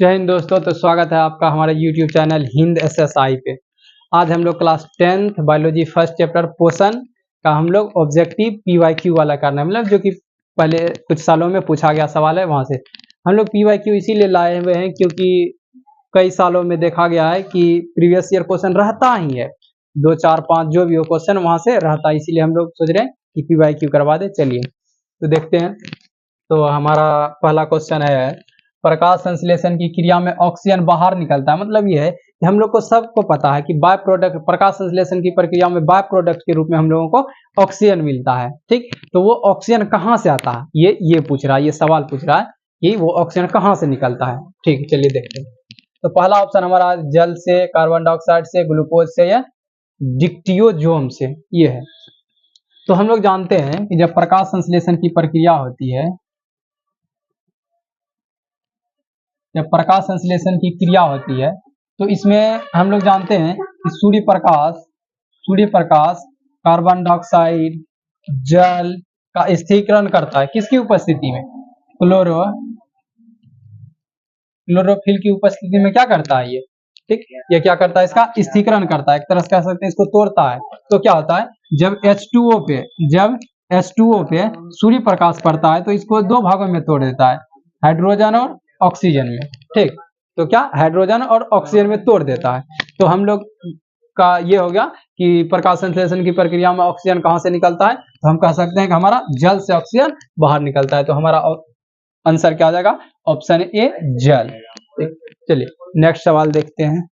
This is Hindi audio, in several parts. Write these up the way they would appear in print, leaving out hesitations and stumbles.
जय हिंद दोस्तों। तो स्वागत है आपका हमारे YouTube चैनल हिंद SSI पे। आज हम लोग class 10th biology first chapter पोषण का हम लोग ऑब्जेक्टिव PYQ वाला करना है, मतलब जो कि पहले कुछ सालों में पूछा गया सवाल है, वहाँ से हम लोग PYQ इसीलिए लाए हुए हैं क्योंकि कई सालों में देखा गया है कि प्रीवियस ईयर क्वेश्चन रहता ही है, 2, 4, 5 जो भी हो क्वेश्चन वहाँ से रहता है, इसीलिए हम लोग सोच रहे हैं कि PYQ करवा दे। चलिए तो देखते हैं। तो हमारा पहला क्वेश्चन है, प्रकाश संश्लेषण की क्रिया में ऑक्सीजन बाहर निकलता है। मतलब ये है कि हम लोग को सबको पता है कि बाय प्रोडक्ट, प्रकाश संश्लेषण की प्रक्रिया में बाय प्रोडक्ट के रूप में हम लोगों को ऑक्सीजन मिलता है। ठीक, तो वो ऑक्सीजन कहाँ से आता है, ये पूछ रहा है, ये सवाल पूछ रहा है कि वो ऑक्सीजन कहाँ से निकलता है। ठीक, चलिए देखते हैं। तो पहला ऑप्शन हमारा जल से, कार्बन डाइऑक्साइड से, ग्लूकोज से या डिक्टियोजोम से, ये है। तो हम लोग जानते हैं कि जब प्रकाश संश्लेषण की प्रक्रिया होती है, जब प्रकाश संश्लेषण की क्रिया होती है तो इसमें हम लोग जानते हैं कि सूर्य प्रकाश कार्बन डाइऑक्साइड, जल का स्थिरीकरण करता है। किसकी उपस्थिति में? क्लोरोफिल की उपस्थिति में क्या करता है ये? ठीक, ये क्या करता है? इसका स्थिरीकरण करता है, एक तरह से कह सकते हैं इसको तोड़ता है। तो क्या होता है, जब H2O पे सूर्य प्रकाश पड़ता है तो इसको दो भागों में तोड़ देता है, हाइड्रोजन और ऑक्सीजन में। ठीक, तो क्या हाइड्रोजन और ऑक्सीजन में तोड़ देता है। तो हम लोग का ये हो गया कि प्रकाश संश्लेषण की प्रक्रिया में ऑक्सीजन कहाँ से निकलता है, तो हम कह सकते हैं कि हमारा जल से ऑक्सीजन बाहर निकलता है। तो हमारा आंसर क्या आ जाएगा? ऑप्शन ए, जल। चलिए नेक्स्ट सवाल देखते हैं।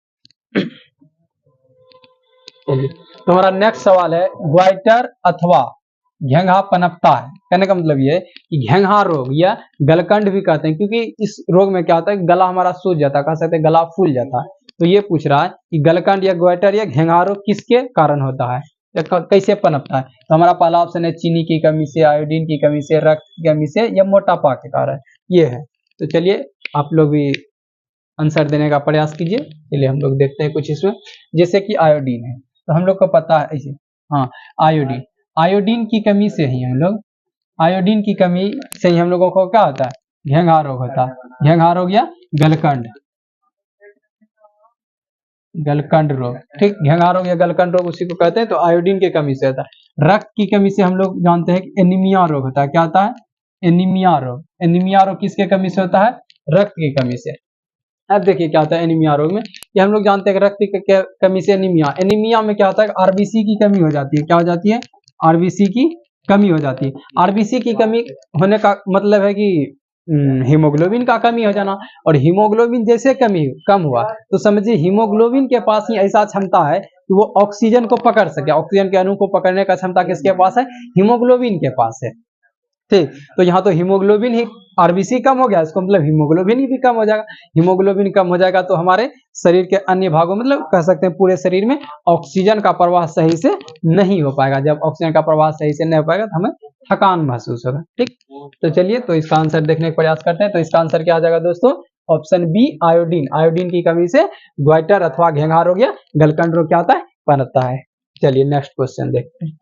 चलिए, तो हमारा नेक्स्ट सवाल है, ग्वाइटर अथवा घेंघा पनपता है। कहने का मतलब ये है कि घेंघा रोग या गलकंड भी कहते हैं, क्योंकि इस रोग में क्या होता है, गला हमारा सूज जाता है, कह सकते हैं गला फूल जाता है। तो ये पूछ रहा है कि गलकंड या ग्वाइटर या घेंघा रोग किसके कारण होता है या कैसे पनपता है। तो हमारा पहला ऑप्शन है चीनी की कमी से, आयोडीन की कमी से, रक्त की कमी से या मोटापा के कारण, ये है। तो चलिए आप लोग भी आंसर देने का प्रयास कीजिए। चलिए हम लोग देखते हैं कुछ इसमें, जैसे कि आयोडीन है तो हम लोग को पता है इसे, हाँ आयोडीन की कमी से ही हम लोग, आयोडीन की कमी से ही हम लोगों को क्या होता है, घेंघा रोग होता है। घेंघा रोग या गलकंड रोग। ठीक, घेंघा रोग या गलकंड रोग उसी को कहते हैं। तो आयोडीन की कमी से होता है। रक्त की कमी से हम लोग जानते हैं कि एनीमिया रोग होता है। क्या होता है? एनीमिया रोग। एनीमिया रोग किसके कमी से होता है? रक्त की कमी से। अब देखिए क्या होता है एनीमिया रोग में, कि हम लोग जानते हैं कि रक्त की कमी से एनीमिया में क्या होता है, आरबीसी की कमी हो जाती है। क्या हो जाती है? आरबीसी की कमी हो जाती है। आरबीसी की कमी होने का मतलब है कि हीमोग्लोबिन का कमी हो जाना, और हीमोग्लोबिन जैसे कम हुआ तो समझिए हीमोग्लोबिन के पास ही ऐसा क्षमता है कि वो ऑक्सीजन को पकड़ सके। ऑक्सीजन के अणु को पकड़ने का क्षमता किसके पास है? हीमोग्लोबिन के पास है। ठीक, तो यहाँ तो हीमोग्लोबिन ही, आरबीसी कम हो गया, इसको मतलब हीमोग्लोबिन ही भी कम हो जाएगा। हीमोग्लोबिन कम हो जाएगा तो हमारे शरीर के अन्य भागों, मतलब कह सकते हैं पूरे शरीर में ऑक्सीजन का प्रवाह सही से नहीं हो पाएगा। जब ऑक्सीजन का प्रवाह सही से नहीं हो पाएगा तो हमें थकान महसूस होगा। ठीक, तो चलिए तो इसका आंसर देखने का प्रयास करते हैं। तो इसका आंसर क्या आ जाएगा दोस्तों? Option B, iodine. आयोडीन की कमी से ग्वाइटर अथवा घेंघा रोग या गलकंड रोग क्या होता है, पनपता है। चलिए नेक्स्ट क्वेश्चन देखते हैं।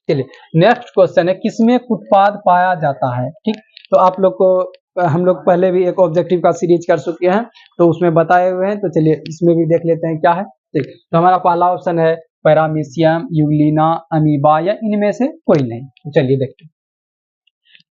चलिए नेक्स्ट क्वेश्चन है, किसमें उत्पाद पाया जाता है। ठीक, तो आप लोग को हम लोग पहले भी एक ऑब्जेक्टिव का सीरीज कर चुके हैं तो उसमें बताए हुए हैं। तो चलिए इसमें भी देख लेते हैं क्या है। ठीक, तो हमारा पहला ऑप्शन है पैरामीशियम, यूग्लिना, अमीबा या इनमें से कोई नहीं। तो चलिए देखते हैं।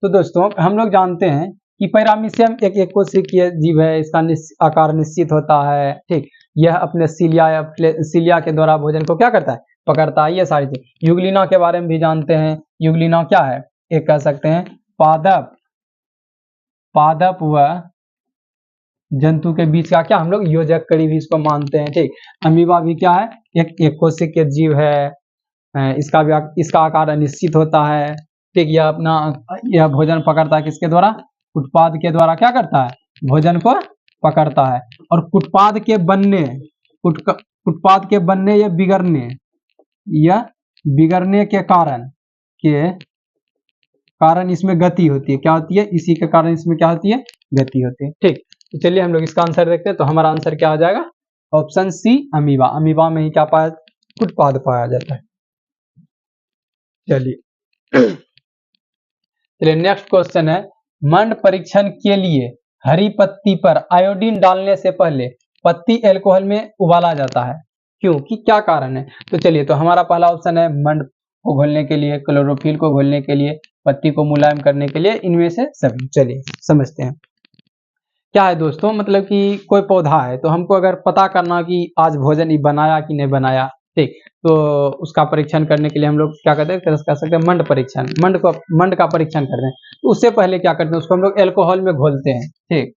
तो दोस्तों हम लोग जानते हैं कि पैरामीशियम एक एकोशिकीय जीव है, इसका आकार निश्चित होता है। ठीक, यह अपने सीलिया के द्वारा भोजन को क्या करता है, पकड़ता है। ये सारी चीज। यूग्लिना के बारे में भी जानते हैं। यूग्लिना क्या है, एक कह सकते हैं पादप व जंतु के बीच का क्या हम लोग योजक कड़ी भी इसको मानते हैं। ठीक, अमीबा भी क्या है, एक कोशिकीय जीव है। इसका आकार अनिश्चित होता है। ठीक, यह भोजन पकड़ता है किसके द्वारा, उत्पाद के द्वारा क्या करता है, भोजन को पकड़ता है। और उत्पाद के बनने या बिगड़ने के कारण इसमें गति होती है। क्या होती है? इसी के कारण इसमें क्या होती है, गति होती है। ठीक, तो चलिए हम लोग इसका आंसर देखते हैं। तो हमारा आंसर क्या आ जाएगा? ऑप्शन सी, अमीबा। अमीबा में ही क्या उत्पाद पाया जाता है। चलिए नेक्स्ट क्वेश्चन है, मंड परीक्षण के लिए हरी पत्ती पर आयोडीन डालने से पहले पत्ती अल्कोहल में उबाला जाता है, क्योंकि क्या कारण है? तो चलिए, तो हमारा पहला ऑप्शन है मंड को घोलने के लिए, क्लोरोफिल को घोलने के लिए, पत्ती को मुलायम करने के लिए, इनमें से सभी। चलिए समझते हैं क्या है दोस्तों। मतलब कि कोई पौधा है, तो हमको अगर पता करना कि आज भोजन ये बनाया कि नहीं बनाया, ठीक, तो उसका परीक्षण करने के लिए हम लोग क्या करते हैं, कर सकते हैं मंड परीक्षण। मंड का परीक्षण करते हैं, तो उससे पहले क्या करते हैं, उसको हम लोग एल्कोहल में घोलते हैं। ठीक,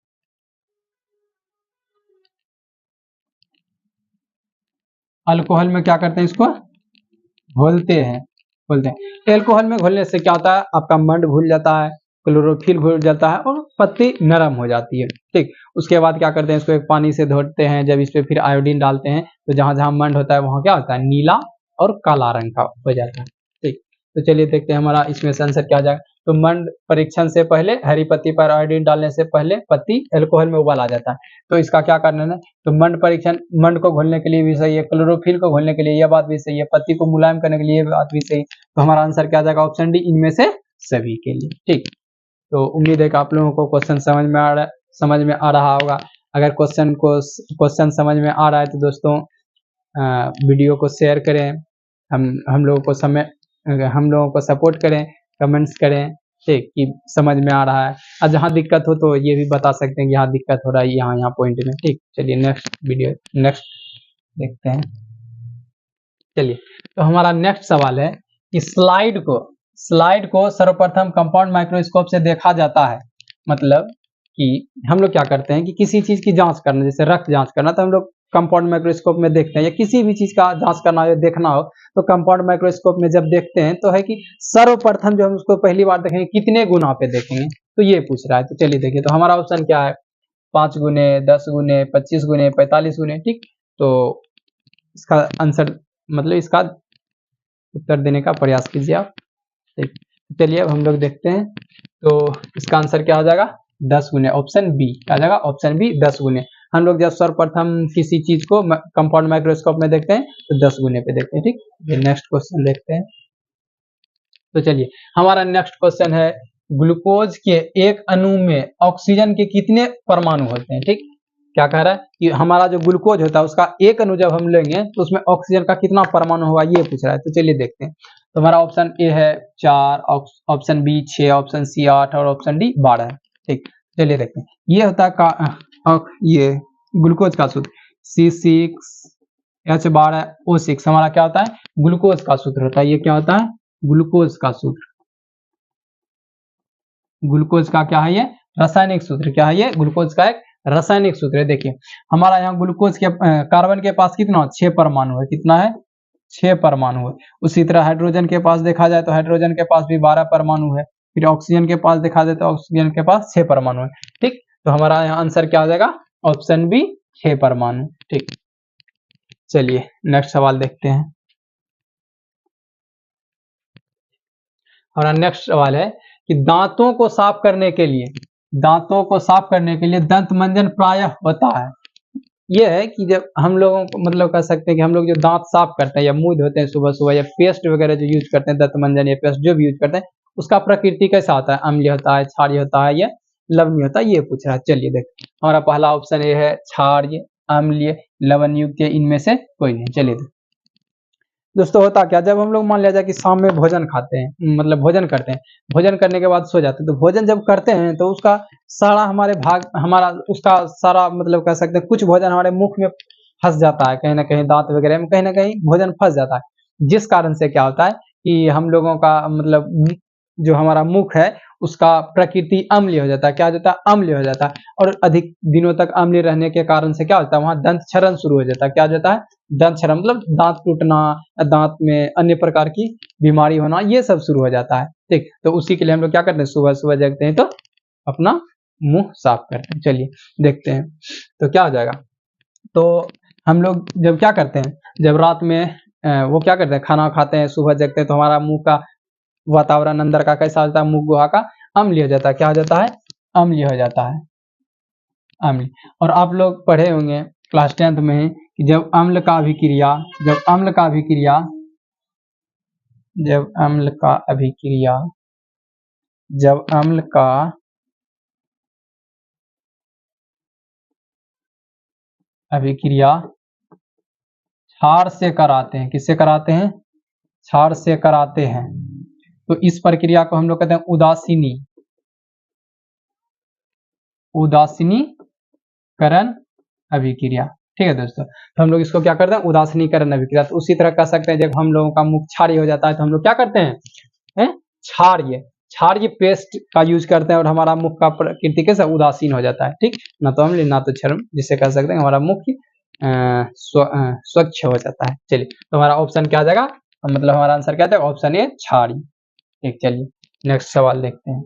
अल्कोहल में क्या करते हैं, इसको घोलते हैं। एल्कोहल में घोलने से क्या होता है, आपका मंड घुल जाता है, क्लोरोफिल घुल जाता है और पत्ती नरम हो जाती है। ठीक, उसके बाद क्या करते हैं, इसको एक पानी से धोते हैं। जब इस पे फिर आयोडीन डालते हैं, तो जहां जहां मंड होता है वहां क्या होता है, नीला और काला रंग का हो जाता है। ठीक, तो चलिए देखते हैं हमारा इसमें से आंसर क्या आ जाएगा। तो मंड परीक्षण से पहले, हरी पत्ती पर आयोडीन डालने से पहले पत्ती अल्कोहल में उबाला जाता है। तो इसका क्या करना है, तो मंड परीक्षण, मंड को घोलने के लिए भी सही है, क्लोरोफिल को घोलने के लिए यह बात भी सही है, पत्ती को मुलायम करने के लिए यह बात भी सही। तो हमारा आंसर क्या आ जाएगा, ऑप्शन डी, इनमें से सभी के लिए। ठीक, तो उम्मीद है कि आप लोगों को क्वेश्चन समझ में आ रहा होगा। अगर क्वेश्चन समझ में आ रहा है तो दोस्तों वीडियो को शेयर करें, हम लोगों को हम लोगों को सपोर्ट करें, कमेंट्स करें, ठीक, कि समझ में आ रहा है। और जहाँ दिक्कत हो तो ये भी बता सकते हैं कि यहाँ दिक्कत हो रहा है, यहाँ पॉइंट में। ठीक, चलिए नेक्स्ट देखते हैं। चलिए, तो हमारा नेक्स्ट सवाल है कि स्लाइड को सर्वप्रथम कंपाउंड माइक्रोस्कोप से देखा जाता है। मतलब कि हम लोग क्या करते हैं कि किसी चीज की जांच करना, जैसे रक्त जांच करना, तो हम लोग कंपाउंड माइक्रोस्कोप में देखते हैं, या किसी भी चीज का जांच करना हो, देखना हो, तो कंपाउंड माइक्रोस्कोप में जब देखते हैं तो है कि सर्वप्रथम जो हम उसको पहली बार देखेंगे कितने गुना पे देखेंगे, तो ये पूछ रहा है। तो चलिए देखिए, तो हमारा ऑप्शन क्या है, 5 गुने, 10 गुने, 25 गुने, 45 गुने। ठीक, तो इसका आंसर, मतलब इसका उत्तर देने का प्रयास कीजिए आप। ठीक, चलिए अब हम लोग देखते हैं। तो इसका आंसर क्या आ जाएगा, 10 गुने, ऑप्शन बी आ जाएगा, ऑप्शन बी 10 गुने। हम लोग जब सर्वप्रथम किसी चीज को कंपाउंड माइक्रोस्कोप में देखते हैं तो 10 गुने पे देखते हैं। ठीक, ये नेक्स्ट क्वेश्चन देखते हैं। तो चलिए, हमारा नेक्स्ट क्वेश्चन है, ग्लूकोज के एक अणु में ऑक्सीजन के कितने परमाणु होते हैं। ठीक, क्या कह रहा है कि हमारा जो ग्लूकोज होता है उसका एक अणु जब हम लेंगे तो उसमें ऑक्सीजन का कितना परमाणु होगा, ये पूछ रहा है। तो चलिए देखते हैं। तो हमारा ऑप्शन ए है 4, ऑप्शन बी 6, ऑप्शन सी 8 और ऑप्शन डी 12 है। ठीक, चलिए देखते हैं। ये होता है ये ग्लूकोज का सूत्र C6H12O6 हमारा क्या होता है, ग्लूकोज का सूत्र होता है। ये क्या होता है, ग्लूकोज का सूत्र। ग्लूकोज का क्या है, ये रासायनिक सूत्र। क्या है ये, ग्लूकोज का एक रासायनिक सूत्र है। देखिए, हमारा यहाँ ग्लूकोज के कार्बन के पास कितना, 6 परमाणु है। कितना है, 6 परमाणु है। उसी तरह हाइड्रोजन के पास देखा जाए तो हाइड्रोजन के पास भी 12 परमाणु है। फिर ऑक्सीजन के पास देखा जाए तो ऑक्सीजन के पास 6 परमाणु है। ठीक, तो हमारा यहाँ आंसर क्या हो जाएगा, ऑप्शन बी 6 परमाणु। ठीक, चलिए नेक्स्ट सवाल देखते हैं। हमारा नेक्स्ट सवाल है कि दांतों को साफ करने के लिए दंत मंजन प्रायः होता है। यह है कि जब हम लोगों को, मतलब कह सकते हैं कि हम लोग जो दांत साफ करते हैं या मुंह धोते हैं सुबह सुबह, या पेस्ट वगैरह जो यूज करते हैं, दंत मंजन या पेस्ट जो भी यूज करते हैं, उसका प्रकृति कैसा होता है, अम्लीय होता है, क्षारीय होता है, या लवणीय होता है, ये पूछ रहा है। चलिए देखते, हमारा पहला ऑप्शन ये है क्षारीय, अम्लीय, लवण युक्त, इनमें से कोई नहीं। चलिए दोस्तों, होता क्या, जब हम लोग मान लिया जाए कि शाम में भोजन खाते हैं, मतलब भोजन करते हैं, भोजन करने के बाद सो जाते हैं, तो भोजन जब करते हैं तो उसका सारा उसका सारा, मतलब कह सकते हैं कुछ भोजन हमारे मुख में फंस जाता है, कहीं ना कहीं दांत वगैरह में कहीं ना कहीं भोजन फंस जाता है, जिस कारण से क्या होता है कि हम लोगों का, मतलब जो हमारा मुख है उसका प्रकृति अम्लीय हो जाता है। क्या हो जाता है, अम्लीय हो जाता है। और अधिक दिनों तक अम्लीय रहने के कारण से क्या होता है, वहां दंत क्षरण शुरू हो जाता है। क्या हो जाता है, दंत क्षरण, मतलब दांत टूटना, दांत में अन्य प्रकार की बीमारी होना, ये सब शुरू हो जाता है। ठीक, तो उसी के लिए हम लोग क्या करते हैं, सुबह सुबह जगते हैं तो अपना मुंह साफ करते हैं। चलिए देखते हैं तो क्या हो जाएगा। तो हम लोग जब क्या करते हैं, जब रात में वो क्या करते हैं, खाना खाते हैं, सुबह जगते हैं, तो हमारा मुंह का वातावरण अंदर का कैसा होता है, मुंह गुहा का अम्लीय हो जाता है। क्या हो जाता है, अम्लीय हो जाता है, अम्ल। और आप लोग पढ़े होंगे क्लास 10th में कि जब अम्ल का अभिक्रिया जब अम्ल का अभिक्रिया जब अम्ल का अभिक्रिया जब अम्ल का अभिक्रिया क्षार से कराते हैं। किससे कराते हैं? क्षार से कराते हैं। तो इस प्रक्रिया को हम लोग कहते हैं उदासीनी, उदासीनीकरण अभिक्रिया। ठीक है दोस्तों, तो हम लोग इसको क्या करते हैं? उदासीनीकरण अभिक्रिया। तो उसी तरह कह सकते हैं जब हम लोगों का मुख क्षारीय हो जाता है तो हम लोग क्या करते हैं? क्षारीय पेस्ट का यूज करते हैं और हमारा मुख का प्रकृति कैसे उदासीन हो जाता है। ठीक, ना तो अम्ल ना तो क्षार, जिससे कह सकते हैं हमारा मुख स्वच्छ हो जाता है। चलिए, तो हमारा ऑप्शन क्या आ जाएगा? मतलब हमारा आंसर क्या था? ऑप्शन ए क्षारीय। ठीक, चलिए नेक्स्ट सवाल देखते हैं।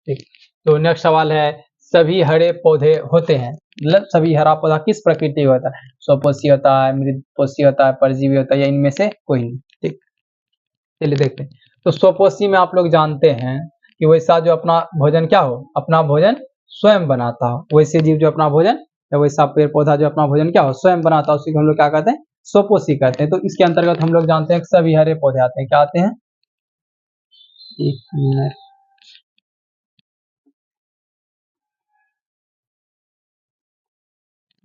ठीक, तो नेक्स्ट सवाल है, सभी हरे पौधे होते हैं, मतलब सभी हरा पौधा किस प्रकृति का होता है? स्वपोषी होता है, मृतपोषी होता है, परजीवी होता है, या इनमें से कोई नहीं। ठीक, चलिए देखते हैं। तो स्वपोषी में आप लोग जानते हैं कि वैसा जो अपना भोजन क्या हो, अपना भोजन स्वयं बनाता हो, वैसे जीव जो अपना भोजन, या वैसा पेड़ पौधा जो अपना भोजन क्या हो, स्वयं बनाता हो, उसी को हम लोग क्या कहते हैं? स्वपोषी कहते हैं। तो इसके अंतर्गत हम लोग जानते हैं कि सभी हरे पौधे आते हैं। क्या आते हैं? एक मिनट,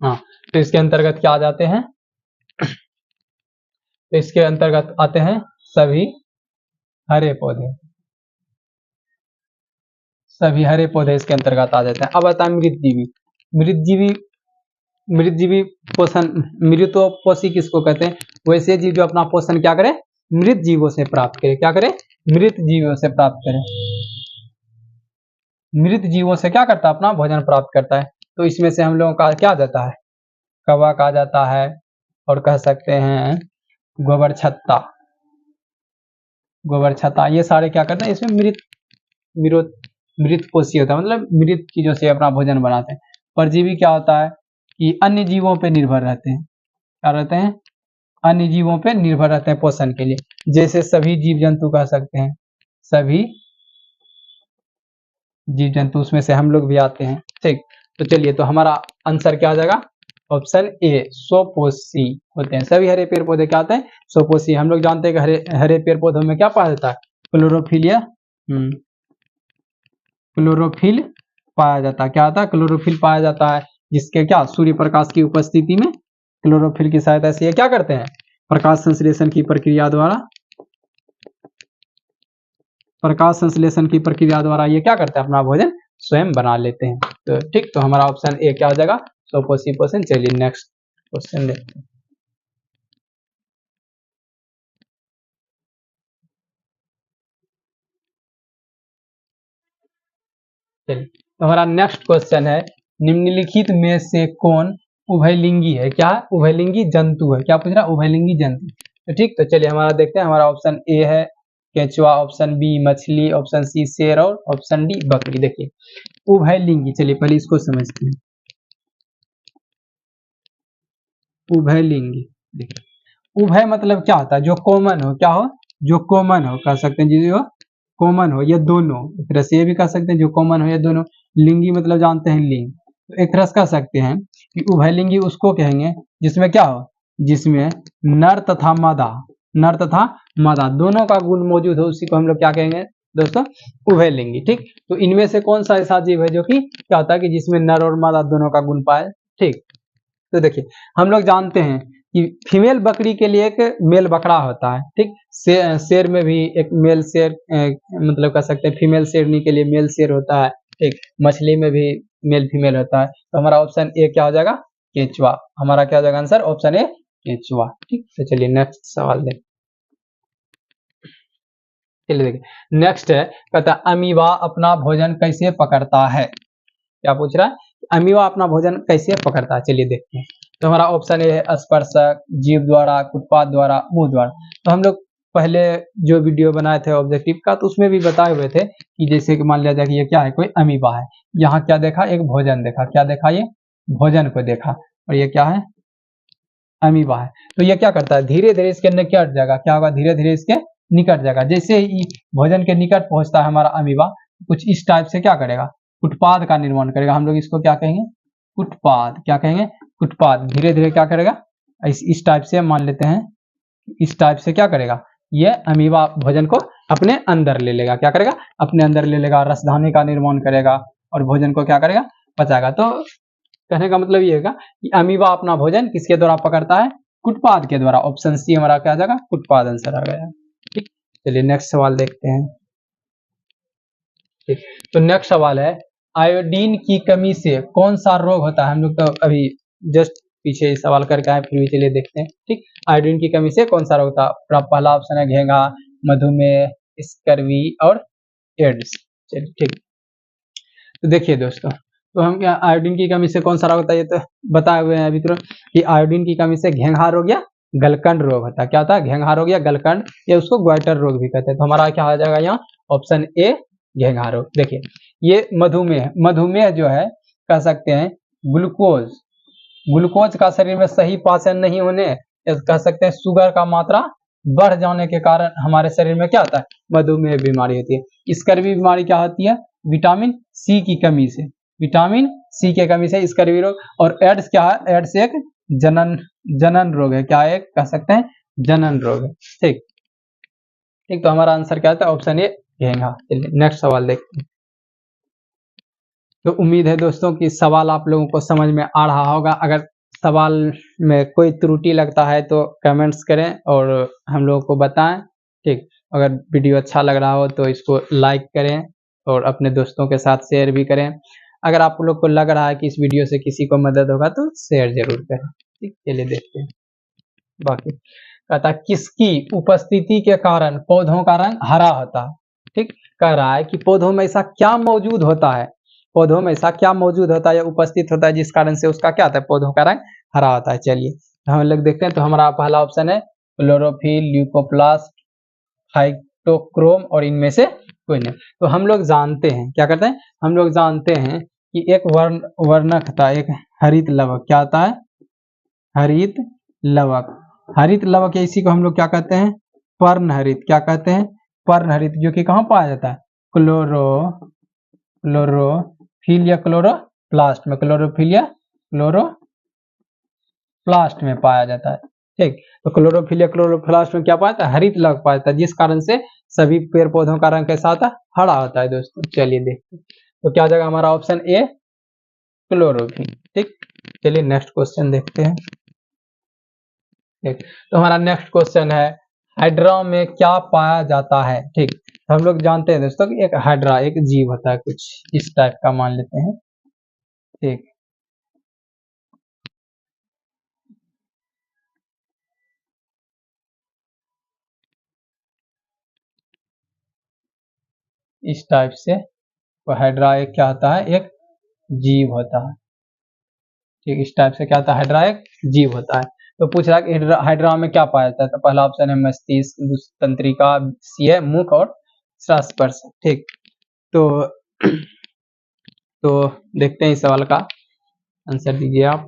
हाँ, तो इसके अंतर्गत क्या आ जाते हैं? तो इसके अंतर्गत आते हैं सभी हरे पौधे, सभी हरे पौधे इसके अंतर्गत आ जाते हैं। अब आता है मृतजीवी। मृतजीवी, मृतजीवी पोषण, मृतोपोषी किसको कहते हैं? वैसे जीव जो अपना पोषण क्या करे? मृत जीवों से प्राप्त करे। क्या करे? मृत जीवों से प्राप्त करे। मृत जीवों से क्या करता है? अपना भोजन प्राप्त करता है। तो इसमें से हम लोगों का क्या आ जाता है? कवक आ जाता है, और कह सकते हैं गोबर छत्ता, गोबर छत्ता, ये सारे क्या करते हैं? इसमें मृत पोषी होता है, मतलब मृत चीजों से अपना भोजन बनाते हैं। परजीवी क्या होता है? कि अन्य जीवों पे निर्भर रहते हैं। क्या रहते हैं? अन्य जीवों पे निर्भर रहते हैं पोषण के लिए, जैसे सभी जीव जंतु कह सकते हैं, सभी जीव जंतु, उसमें से हम लोग भी आते हैं। ठीक, तो चलिए, तो हमारा आंसर क्या आ जाएगा? ऑप्शन ए, स्वपोषी होते हैं। सभी हरे पेड़ पौधे क्या आते हैं? स्वपोषी। हम लोग जानते हैं कि हरे हरे पेड़ पौधों में क्या पाया जाता है? क्लोरोफिल, या क्लोरोफिल पाया जाता है। क्या आता है? क्लोरोफिल पाया जाता है, जिसके क्या सूर्य प्रकाश की उपस्थिति में क्लोरोफिल की सहायता से ये क्या करते हैं? प्रकाश संश्लेषण की प्रक्रिया द्वारा, प्रकाश संश्लेषण की प्रक्रिया द्वारा ये क्या करते हैं? अपना भोजन स्वयं बना लेते हैं। तो ठीक, तो हमारा ऑप्शन ए क्या हो जाएगा? स्वपोषी पोषण। चलिए नेक्स्ट क्वेश्चन देखते हैं। चलिए, तो हमारा नेक्स्ट क्वेश्चन है, निम्नलिखित में से कौन उभयलिंगी है? क्या है? उभयलिंगी जंतु है। क्या पूछ रहा है? उभयलिंगी जंतु। तो ठीक, तो चलिए हमारा देखते हैं। हमारा ऑप्शन ए है केंचुआ, ऑप्शन बी मछली, ऑप्शन सी शेर, और ऑप्शन डी बकरी। देखिए उभयलिंगी, चलिए पहले इसको समझते हैं। उभयलिंगी, देखिए उभय मतलब क्या होता है? जो कॉमन हो। क्या हो? जो कॉमन हो, कह सकते हैं जो कॉमन हो, ये दोनों। एक तरह से ये भी कह सकते हैं जो कॉमन हो, ये दोनों। लिंगी मतलब जानते हैं लिंग, तो एक तरह से कह सकते हैं कि उभयलिंगी उसको कहेंगे जिसमें क्या हो? जिसमें नर तथा मादा, नर तथा मादा दोनों का गुण मौजूद हो, उसी को हम लोग क्या कहेंगे दोस्तों? उभयलिंगी। ठीक, तो इनमें से कौन सा ऐसा जीव है जो कि क्या होता है कि जिसमें नर और मादा दोनों का गुण पाए? ठीक, तो देखिए हम लोग जानते हैं कि फीमेल बकरी के लिए एक मेल बकरा होता है। ठीक, शेर में भी एक मेल शेर, मतलब कह सकते हैं फीमेल शेरनी के लिए मेल शेर होता है। ठीक, मछली में भी मेल फीमेल होता है। तो हमारा ऑप्शन ए क्या हो जाएगा? केंचुआ। हमारा क्या हो जाएगा आंसर? ऑप्शन ए केंचुआ। ठीक, तो चलिए नेक्स्ट सवाल देखें। चलिए देखिए नेक्स्ट है, कहता है अमीबा अपना भोजन कैसे पकड़ता है? क्या पूछ रहा है? अमीबा अपना भोजन कैसे पकड़ता है? चलिए देखते हैं। तो हमारा ऑप्शन ए है स्पर्शक, जीव द्वारा, उत्पाद द्वारा, मुंह द्वारा। तो हम लोग पहले जो वीडियो बनाए थे ऑब्जेक्टिव का, तो उसमें भी बताए हुए थे कि जैसे कि मान लिया जाए कि ये क्या है? कोई अमीबा है। यहाँ क्या देखा? एक भोजन देखा। क्या देखा? ये भोजन को देखा। और ये क्या है? अमीबा है। तो ये क्या करता है? धीरे धीरे इसके निकट जाएगा। क्या होगा? धीरे धीरे इसके निकट जाएगा। जैसे ही भोजन के निकट पहुंचता है हमारा अमीबा, कुछ इस टाइप से क्या करेगा? उत्पाद का निर्माण करेगा। हम लोग इसको क्या कहेंगे? उत्पाद। क्या कहेंगे? उत्पाद। धीरे धीरे क्या करेगा? इस टाइप से मान लेते हैं, इस टाइप से क्या करेगा? ये अमीबा भोजन को अपने अंदर ले लेगा। क्या करेगा? अपने अंदर ले लेगा, रसधानी का निर्माण करेगा और भोजन को क्या करेगा? पचाएगा। तो कहने का मतलब ये है कि अमीबा अपना भोजन किसके द्वारा पकड़ता है? कुटपाद के द्वारा। ऑप्शन सी हमारा क्या आ जाएगा? कुटपाद आंसर आ गया। ठीक, चलिए नेक्स्ट सवाल देखते हैं। ठीक, तो नेक्स्ट सवाल है, आयोडीन की कमी से कौन सा रोग होता है? हम लोग तो अभी जस्ट पीछे इस सवाल करके आए, फिर भी चलिए देखते हैं। ठीक, आयोडीन की कमी से कौन सा रोग होता है? पहला ऑप्शन है घेंघा, मधुमेह, स्कर्वी और एड्स। चलिए ठीक, तो देखिए दोस्तों, तो हम क्या आयोडीन की कमी से कौन सा रोग होता है? ये तो बताए हुए हैं अभी तुरंत कि आयोडीन की कमी से घेंघा रोग या गलकंड रोग होता है। क्या होता है? घेंघा रोग या गलकंड, या उसको ग्वाइटर रोग भी कहते हैं। तो हमारा क्या आ जाएगा यहाँ? ऑप्शन ए घेंघा रोग। देखिए, ये मधुमेह, मधुमेह जो है कह सकते हैं ग्लूकोज का शरीर में सही पाचन नहीं होने, कह सकते हैं शुगर का मात्रा बढ़ जाने के कारण हमारे शरीर में क्या होता है? मधुमेह बीमारी होती है। स्कर्वी बीमारी क्या होती है? विटामिन सी की कमी से, विटामिन सी की कमी से स्कर्वी रोग। और एड्स क्या है? एड्स एक जनन रोग है। क्या एक कह सकते हैं? जनन रोग है। ठीक ठीक, तो हमारा आंसर क्या था? ऑप्शन ए घेंघा। चलिए नेक्स्ट सवाल देखते हैं। तो उम्मीद है दोस्तों कि सवाल आप लोगों को समझ में आ रहा होगा। अगर सवाल में कोई त्रुटि लगता है तो कमेंट्स करें और हम लोगों को बताएं। ठीक, अगर वीडियो अच्छा लग रहा हो तो इसको लाइक करें और अपने दोस्तों के साथ शेयर भी करें। अगर आप लोग को लग रहा है कि इस वीडियो से किसी को मदद होगा तो शेयर जरूर करें। ठीक, चलिए देखते हैं बाकी। कहता किसकी उपस्थिति के कारण पौधों का रंग हरा होता है? ठीक, कह रहा है कि पौधों में ऐसा क्या मौजूद होता है, पौधों में ऐसा क्या मौजूद होता है या उपस्थित होता है जिस कारण से उसका क्या होता है? पौधों का रंग हरा होता है। चलिए हम लोग देखते हैं। तो हमारा पहला ऑप्शन है क्लोरोफिल, ल्यूकोप्लास्ट, फाइटोक्रोम और इनमें से कोई नहीं। तो हम लोग जानते हैं, क्या करते हैं? हम लोग जानते हैं कि एक वर्णक था, एक हरित लवक। क्या होता है? हरित लवक। हरित लवक, इसी को हम लोग क्या कहते हैं? पर्णहरित। क्या कहते हैं? पर्णहरित, जो कि कहाँ पाया जाता है? क्लोरोफिल या क्लोरोप्लास्ट में, क्लोरोफिल या क्लोरोप्लास्ट में पाया जाता है। ठीक, तो क्लोरोफिल या क्लोरोप्लास्ट में क्या पाया जाता है? हरित लवक पाया जाता है, जिस कारण से सभी पेड़ पौधों का रंग कैसा होता है? हरा होता है दोस्तों। चलिए देखते हैं, तो क्या जाएगा हमारा ऑप्शन ए क्लोरोफिल। ठीक, चलिए नेक्स्ट क्वेश्चन देखते हैं। ठीक, तो हमारा नेक्स्ट क्वेश्चन है हाइड्रा में क्या पाया जाता है? ठीक, तो हम लोग जानते हैं दोस्तों कि एक हाइड्रा एक जीव होता है, कुछ इस टाइप का मान लेते हैं। ठीक, इस टाइप से तो हाइड्रा एक क्या होता है? एक जीव होता है। ठीक, इस टाइप से क्या होता है? हाइड्रा एक जीव होता है। तो पूछ रहा है कि हाइड्रा में क्या पाया जाता है? तो पहला ऑप्शन है मस्तिष्क, दूसरा तंत्रिका, सी है मुख और स्पर्श। ठीक, तो तो देखते हैं इस सवाल का आंसर दीजिए आप।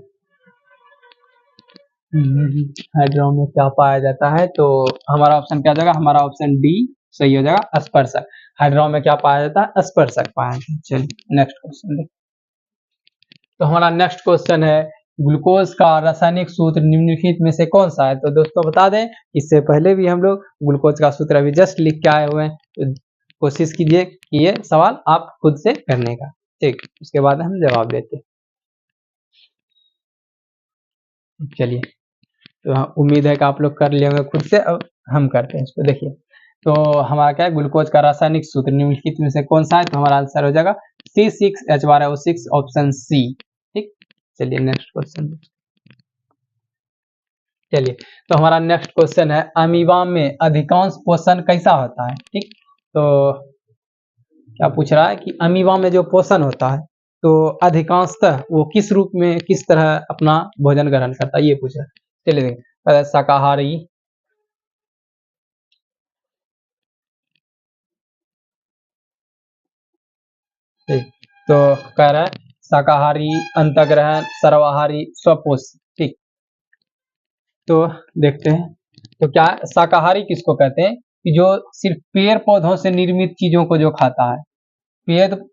हाइड्रा में क्या पाया जाता है? तो हमारा ऑप्शन क्या जाएगा? हमारा ऑप्शन डी सही हो जाएगा, स्पर्शक। हाइड्रा में क्या पाया जाता है? स्पर्शक पाया जाता है। चलिए नेक्स्ट क्वेश्चन देखते। तो हमारा नेक्स्ट क्वेश्चन है ग्लूकोज का रासायनिक सूत्र निम्नलिखित में से कौन सा है? तो दोस्तों बता दें, इससे पहले भी हम लोग ग्लूकोज का सूत्र अभी जस्ट लिख के आए हुए हैं। तो कोशिश कीजिए कि ये सवाल आप खुद से करने का। ठीक, उसके बाद हम जवाब देते हैं। चलिए, तो उम्मीद है कि आप लोग कर लेंगे खुद से। अब हम करते हैं इसको। देखिए, तो हमारा क्या है? ग्लूकोज का रासायनिक सूत्र निम्नलिखित में से कौन सा है? तो हमारा आंसर हो जाएगा C6H12O6 ऑप्शन सी। ठीक, चलिए नेक्स्ट क्वेश्चन। चलिए, तो हमारा नेक्स्ट क्वेश्चन है अमीबा में अधिकांश पोषण कैसा होता है? ठीक, तो क्या पूछ रहा है कि अमीबा में जो पोषण होता है तो अधिकांशतः वो किस रूप में, किस तरह अपना भोजन ग्रहण करता है, ये पूछ रहा है। चलिए देखिए, शाकाहारी, ठीक, तो कह रहा है शाकाहारी, अंतःग्रहण, सर्वाहारी, स्वपोषी। ठीक, तो देखते हैं। तो क्या शाकाहारी किसको कहते हैं? कि जो सिर्फ पेड़ पौधों से निर्मित चीजों को जो खाता है,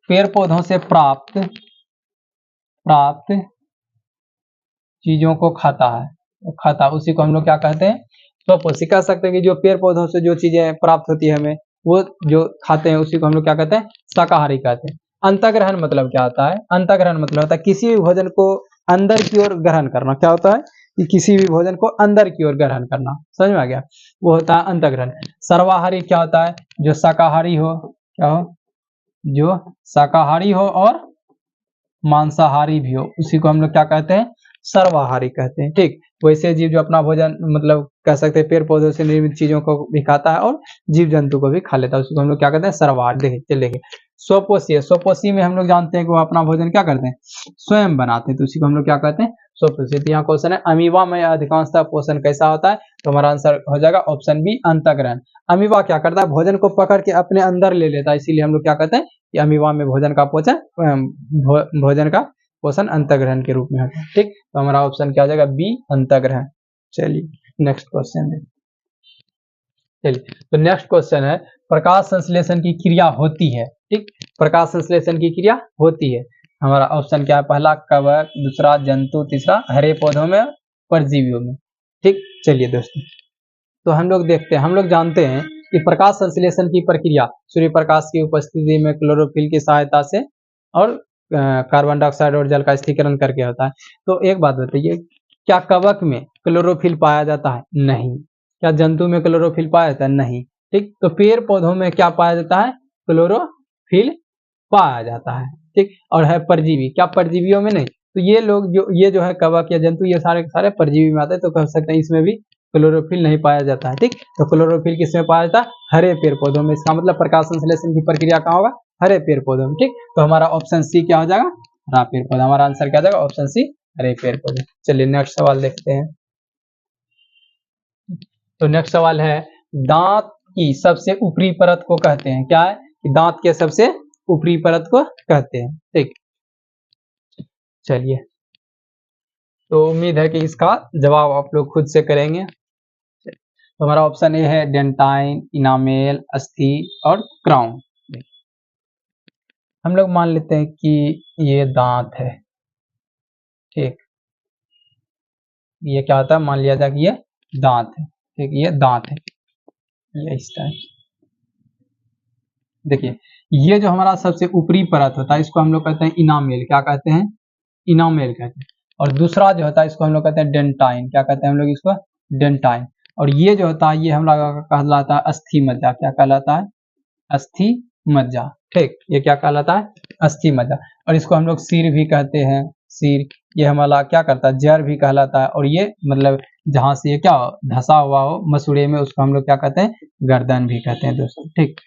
पेड़ पौधों से प्राप्त चीजों को खाता है, उसी को हम लोग क्या कहते हैं? स्वपोषी। कह सकते हैं कि जो पेड़ पौधों से जो चीजें प्राप्त होती है हमें, वो जो खाते हैं उसी को हम लोग क्या कहते हैं? शाकाहारी कहते हैं। अंतःग्रहण मतलब क्या होता है? अंतःग्रहण मतलब होता है किसी भी भोजन को अंदर की ओर ग्रहण करना। क्या होता है कि किसी भी भोजन को अंदर की ओर ग्रहण करना, समझ में आ गया, वो होता है अंतःग्रहण। सर्वाहारी क्या होता है, जो शाकाहारी हो, क्या हो, जो शाकाहारी हो और मांसाहारी भी हो, उसी को हम लोग क्या कहते हैं, सर्वाहारी कहते हैं। ठीक, वैसे जीव जो अपना भोजन मतलब कह सकते हैं पेड़ पौधों से निर्मित चीजों को भी खाता है और जीव जंतु को भी खा लेता है, उसको हम लोग क्या कहते हैं, सर्वाहारी। देखिए चलिए, स्वपोषी है, स्वपोषी में हम लोग जानते हैं कि वो अपना भोजन क्या करते हैं, स्वयं बनाते हैं, तो उसी को हम लोग क्या कहते हैं, स्वपोषी। तो यहाँ क्वेश्चन है अमीबा में अधिकांशतः पोषण कैसा होता है, तो हमारा आंसर हो जाएगा ऑप्शन बी, अंतःग्रहण। अमीबा क्या करता है, भोजन को पकड़ के अपने अंदर ले लेता है, इसीलिए हम लोग क्या कहते हैं कि अमीबा में भोजन का पोषण अंतःग्रहण के रूप में होता है। ठीक, तो हमारा ऑप्शन क्या हो जाएगा, बी, अंतःग्रहण। चलिए नेक्स्ट क्वेश्चन है। चलिए, तो नेक्स्ट क्वेश्चन है, प्रकाश संश्लेषण की क्रिया होती है। ठीक, प्रकाश संश्लेषण की क्रिया होती है, हमारा ऑप्शन क्या है, पहला कवक, दूसरा जंतु, तीसरा हरे पौधों में, परजीवियों में। ठीक, चलिए दोस्तों, तो हम लोग देखते हैं, हम लोग जानते हैं कि प्रकाश संश्लेषण की प्रक्रिया सूर्य प्रकाश की उपस्थिति में क्लोरोफिल की सहायता से और कार्बन डाइऑक्साइड और जल का स्थिरीकरण करके होता है। तो एक बात बताइए, क्या कवक में क्लोरोफिल पाया जाता है, नहीं। क्या जंतु में क्लोरोफिल पाया जाता है, नहीं। ठीक, तो पेड़ पौधों में क्या पाया जाता है, क्लोरोफिल पाया जाता है। ठीक, और है परजीवी, क्या परजीवियों में नहीं। तो ये लोग ये जो है कवक या जंतु, ये सारे सारे परजीवी में आते हैं, तो कह सकते हैं इसमें भी क्लोरोफिल नहीं पाया जाता है। ठीक, तो क्लोरोफिल किसमें पाया जाता है, हरे पेड़ पौधों में। इसका मतलब प्रकाश संश्लेषण की प्रक्रिया कहाँ होगा, हरे पेड़ पौधों में। ठीक, तो हमारा ऑप्शन सी क्या हो जाएगा, हरा पेड़ पौधा। हमारा आंसर क्या हो जाएगा, ऑप्शन सी, हरे पेड़ पौधे। चलिए नेक्स्ट सवाल देखते हैं। तो नेक्स्ट सवाल है, दांत की सबसे ऊपरी परत को कहते हैं, क्या है, दांत के सबसे ऊपरी परत को कहते हैं। ठीक, चलिए, तो उम्मीद है कि इसका जवाब आप लोग खुद से करेंगे। तो हमारा ऑप्शन ए है डेंटाइन, इनामेल, अस्थि और क्राउन। हम लोग मान लेते हैं कि ये दांत है। ठीक, ये क्या होता है, मान लिया जाए कि ये दांत है। ठीक, ये दांत है, ये इस टाइप। देखिए, ये जो हमारा सबसे ऊपरी परत होता है, इसको हम लोग कहते हैं इनामेल। क्या कहते हैं, इनामेल कहते हैं। और दूसरा जो होता है, इसको हम लोग कहते हैं डेंटाइन। क्या कहते हैं हम लोग इसको, डेंटाइन। और ये जो होता है, ये हम लोग कहलाता है अस्थि मज्जा। क्या कहलाता है, अस्थि मज्जा। ठीक, ये क्या कहलाता है, अस्थि मज्जा। और इसको हम लोग सिर भी कहते हैं, सिर। ये हमारा क्या करता है, जड़ भी कहलाता है। और ये मतलब जहां से ये क्या धसा हुआ हो मसूड़े में, उसको हम लोग क्या कहते हैं, गर्दन भी कहते हैं दोस्तों। ठीक,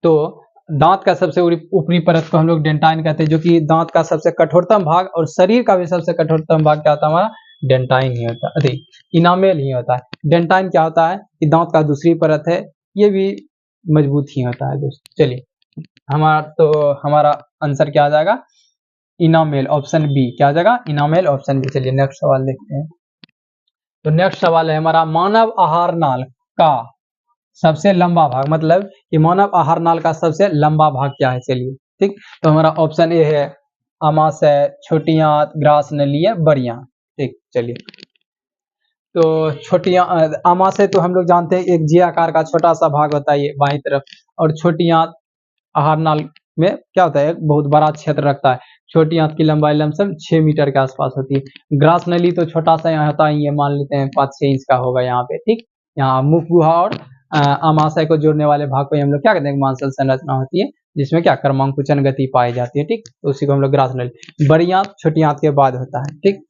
तो दांत का सबसे ऊपरी परत को हम लोग डेंटाइन कहते हैं, जो कि दांत का सबसे कठोरतम भाग, और शरीर का भी सबसे कठोरतम भाग क्या होता है, हमारा डेंटाइन ही होता है, इनामेल ही होता है। डेंटाइन क्या होता है कि दांत का दूसरी परत है, ये भी मजबूत ही होता है दोस्तों। चलिए, हमारा आंसर क्या आ जाएगा, इनामेल, ऑप्शन बी। क्या आ जाएगा, इनामेल, ऑप्शन बी। चलिए नेक्स्ट सवाल देखते हैं। तो नेक्स्ट सवाल है हमारा, मानव आहार नाल का सबसे लंबा भाग, मतलब कि मानव आहार नाल का सबसे लंबा भाग क्या है। चलिए, ठीक, तो हमारा ऑप्शन ए है आमाशय, छोटी आंत, ग्रास नली, बड़ी आंत। ठीक, चलिए, तो छोटी आमाशय तो हम लोग जानते हैं एक जी आकार का छोटा सा भाग होता है, ये बाईं तरफ। और छोटी आंत आहार नाल में क्या होता है, एक बहुत बड़ा क्षेत्र रखता है। छोटी आंत की लंबाई लमसम 6 मीटर के आसपास होती है। ग्रास नली तो छोटा सा यहाँ होता है, ये मान लेते हैं 5-6 इंच का होगा यहाँ पे। ठीक, यहाँ मुख गुहा और आमाशय को जोड़ने वाले भाग को हम लोग क्या कहते हैं, मांसल संरचना होती है, जिसमें क्या क्रमांकुचन गति पाई जाती है। ठीक, तो उसी को हम लोग ग्रास नली। बड़ी आंत छोटी आंत के बाद होता है। ठीक,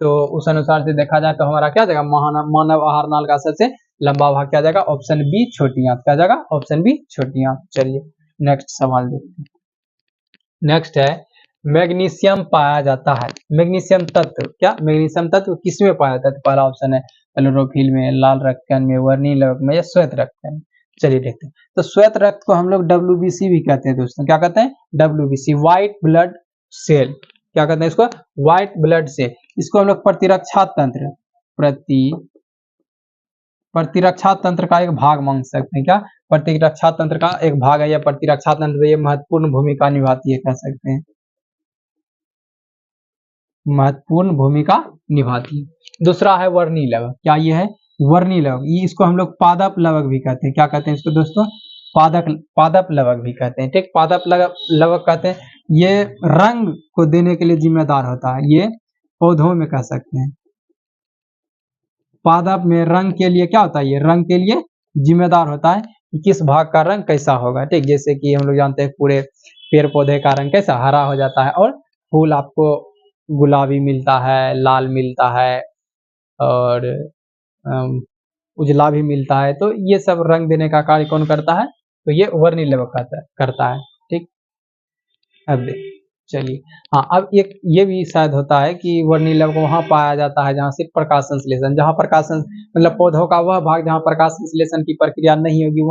तो उस अनुसार से देखा जाए तो हमारा क्या जाएगा, मानव आहार नाल का सबसे लंबा भाग क्या जाएगा, ऑप्शन बी, छोटी आंत। क्या जाएगा, ऑप्शन बी, छोटी आंत। चलिए नेक्स्ट सवाल देखते हैं। नेक्स्ट है, मैग्नीशियम पाया जाता है, मैग्नीशियम तत्व, क्या मैग्नीशियम तत्व किसमें पाया जाता है, तो पहला ऑप्शन है क्लोरोफिल में, लाल रक्तकण में, वर्णीय लवक में, या श्वेत रक्तकण में। चलिए देखते हैं, तो श्वेत रक्त को हम लोग WBC भी कहते हैं दोस्तों। क्या कहते हैं, WBC, व्हाइट ब्लड सेल। क्या कहते हैं इसको, व्हाइट ब्लड सेल। इसको हम लोग प्रतिरक्षा तंत्र, प्रतिरक्षा तंत्र का एक भाग मान सकते हैं। क्या, प्रतिरक्षा तंत्र का एक भाग है, या प्रतिरक्षा तंत्र ये महत्वपूर्ण भूमिका निभाती है, कह सकते हैं, महत्वपूर्ण भूमिका निभाती है। दूसरा है वर्णीय लवक। क्या ये है, वर्णीय लवक। ये इसको हम लोग पादप लवक भी कहते हैं। क्या कहते हैं इसको दोस्तों, पादप लवक भी कहते हैं। ठीक, पादप लवक कहते हैं। ये रंग को देने के लिए जिम्मेदार होता है, ये पौधों में कह सकते हैं। पादप में रंग के लिए क्या होता है, ये रंग के लिए जिम्मेदार होता है कि किस भाग का रंग कैसा होगा, ठीक। जैसे कि हम लोग जानते हैं पूरे पेड़ पौधे का रंग कैसा हरा हो जाता है, और फूल आपको गुलाबी मिलता है, लाल मिलता है, और उजला भी मिलता है। तो ये सब रंग देने का कार्य कौन करता है, तो ये वर्णिलेवक करता है, ठीक। अब चलिए, हाँ, अब एक ये भी शायद होता है कि वर्णिलेवक वहाँ पाया जाता है जहाँ सिर्फ प्रकाश संश्लेषण, जहाँ प्रकाश मतलब पौधों का वह भाग जहाँ प्रकाश संश्लेषण की प्रक्रिया नहीं होगी,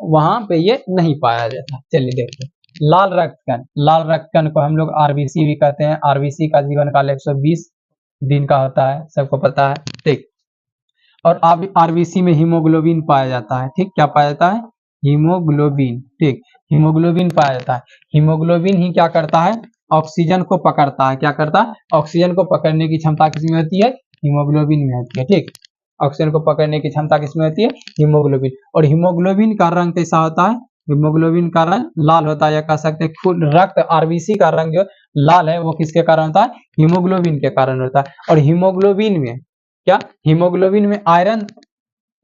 वहाँ पे ये नहीं पाया जाता। चलिए देखते हैं, लाल रक्त कण, लाल रक्त कण को हम लोग आरबीसी भी कहते हैं। आरबीसी का जीवन काल 120 दिन का होता है, सबको पता है, ठीक। और आरबीसी में हीमोग्लोबिन पाया जाता है, ठीक। क्या पाया जाता है, हीमोग्लोबिन, ठीक। हीमोग्लोबिन पाया जाता है। हीमोग्लोबिन ही क्या करता है, ऑक्सीजन को पकड़ता है। क्या करता है, ऑक्सीजन को पकड़ने की क्षमता किसमें होती है, हीमोग्लोबिन में होती है, ठीक। ऑक्सीजन को पकड़ने की क्षमता किसमें होती है, हीमोग्लोबिन। और हीमोग्लोबिन का रंग कैसा होता है, हीमोग्लोबिन का रंग लाल होता है, या कह सकते हैं फुल रक्त आरबीसी का रंग जो लाल है वो किसके कारण होता है, हीमोग्लोबिन के कारण होता है। और हीमोग्लोबिन में क्या, हीमोग्लोबिन में आयरन,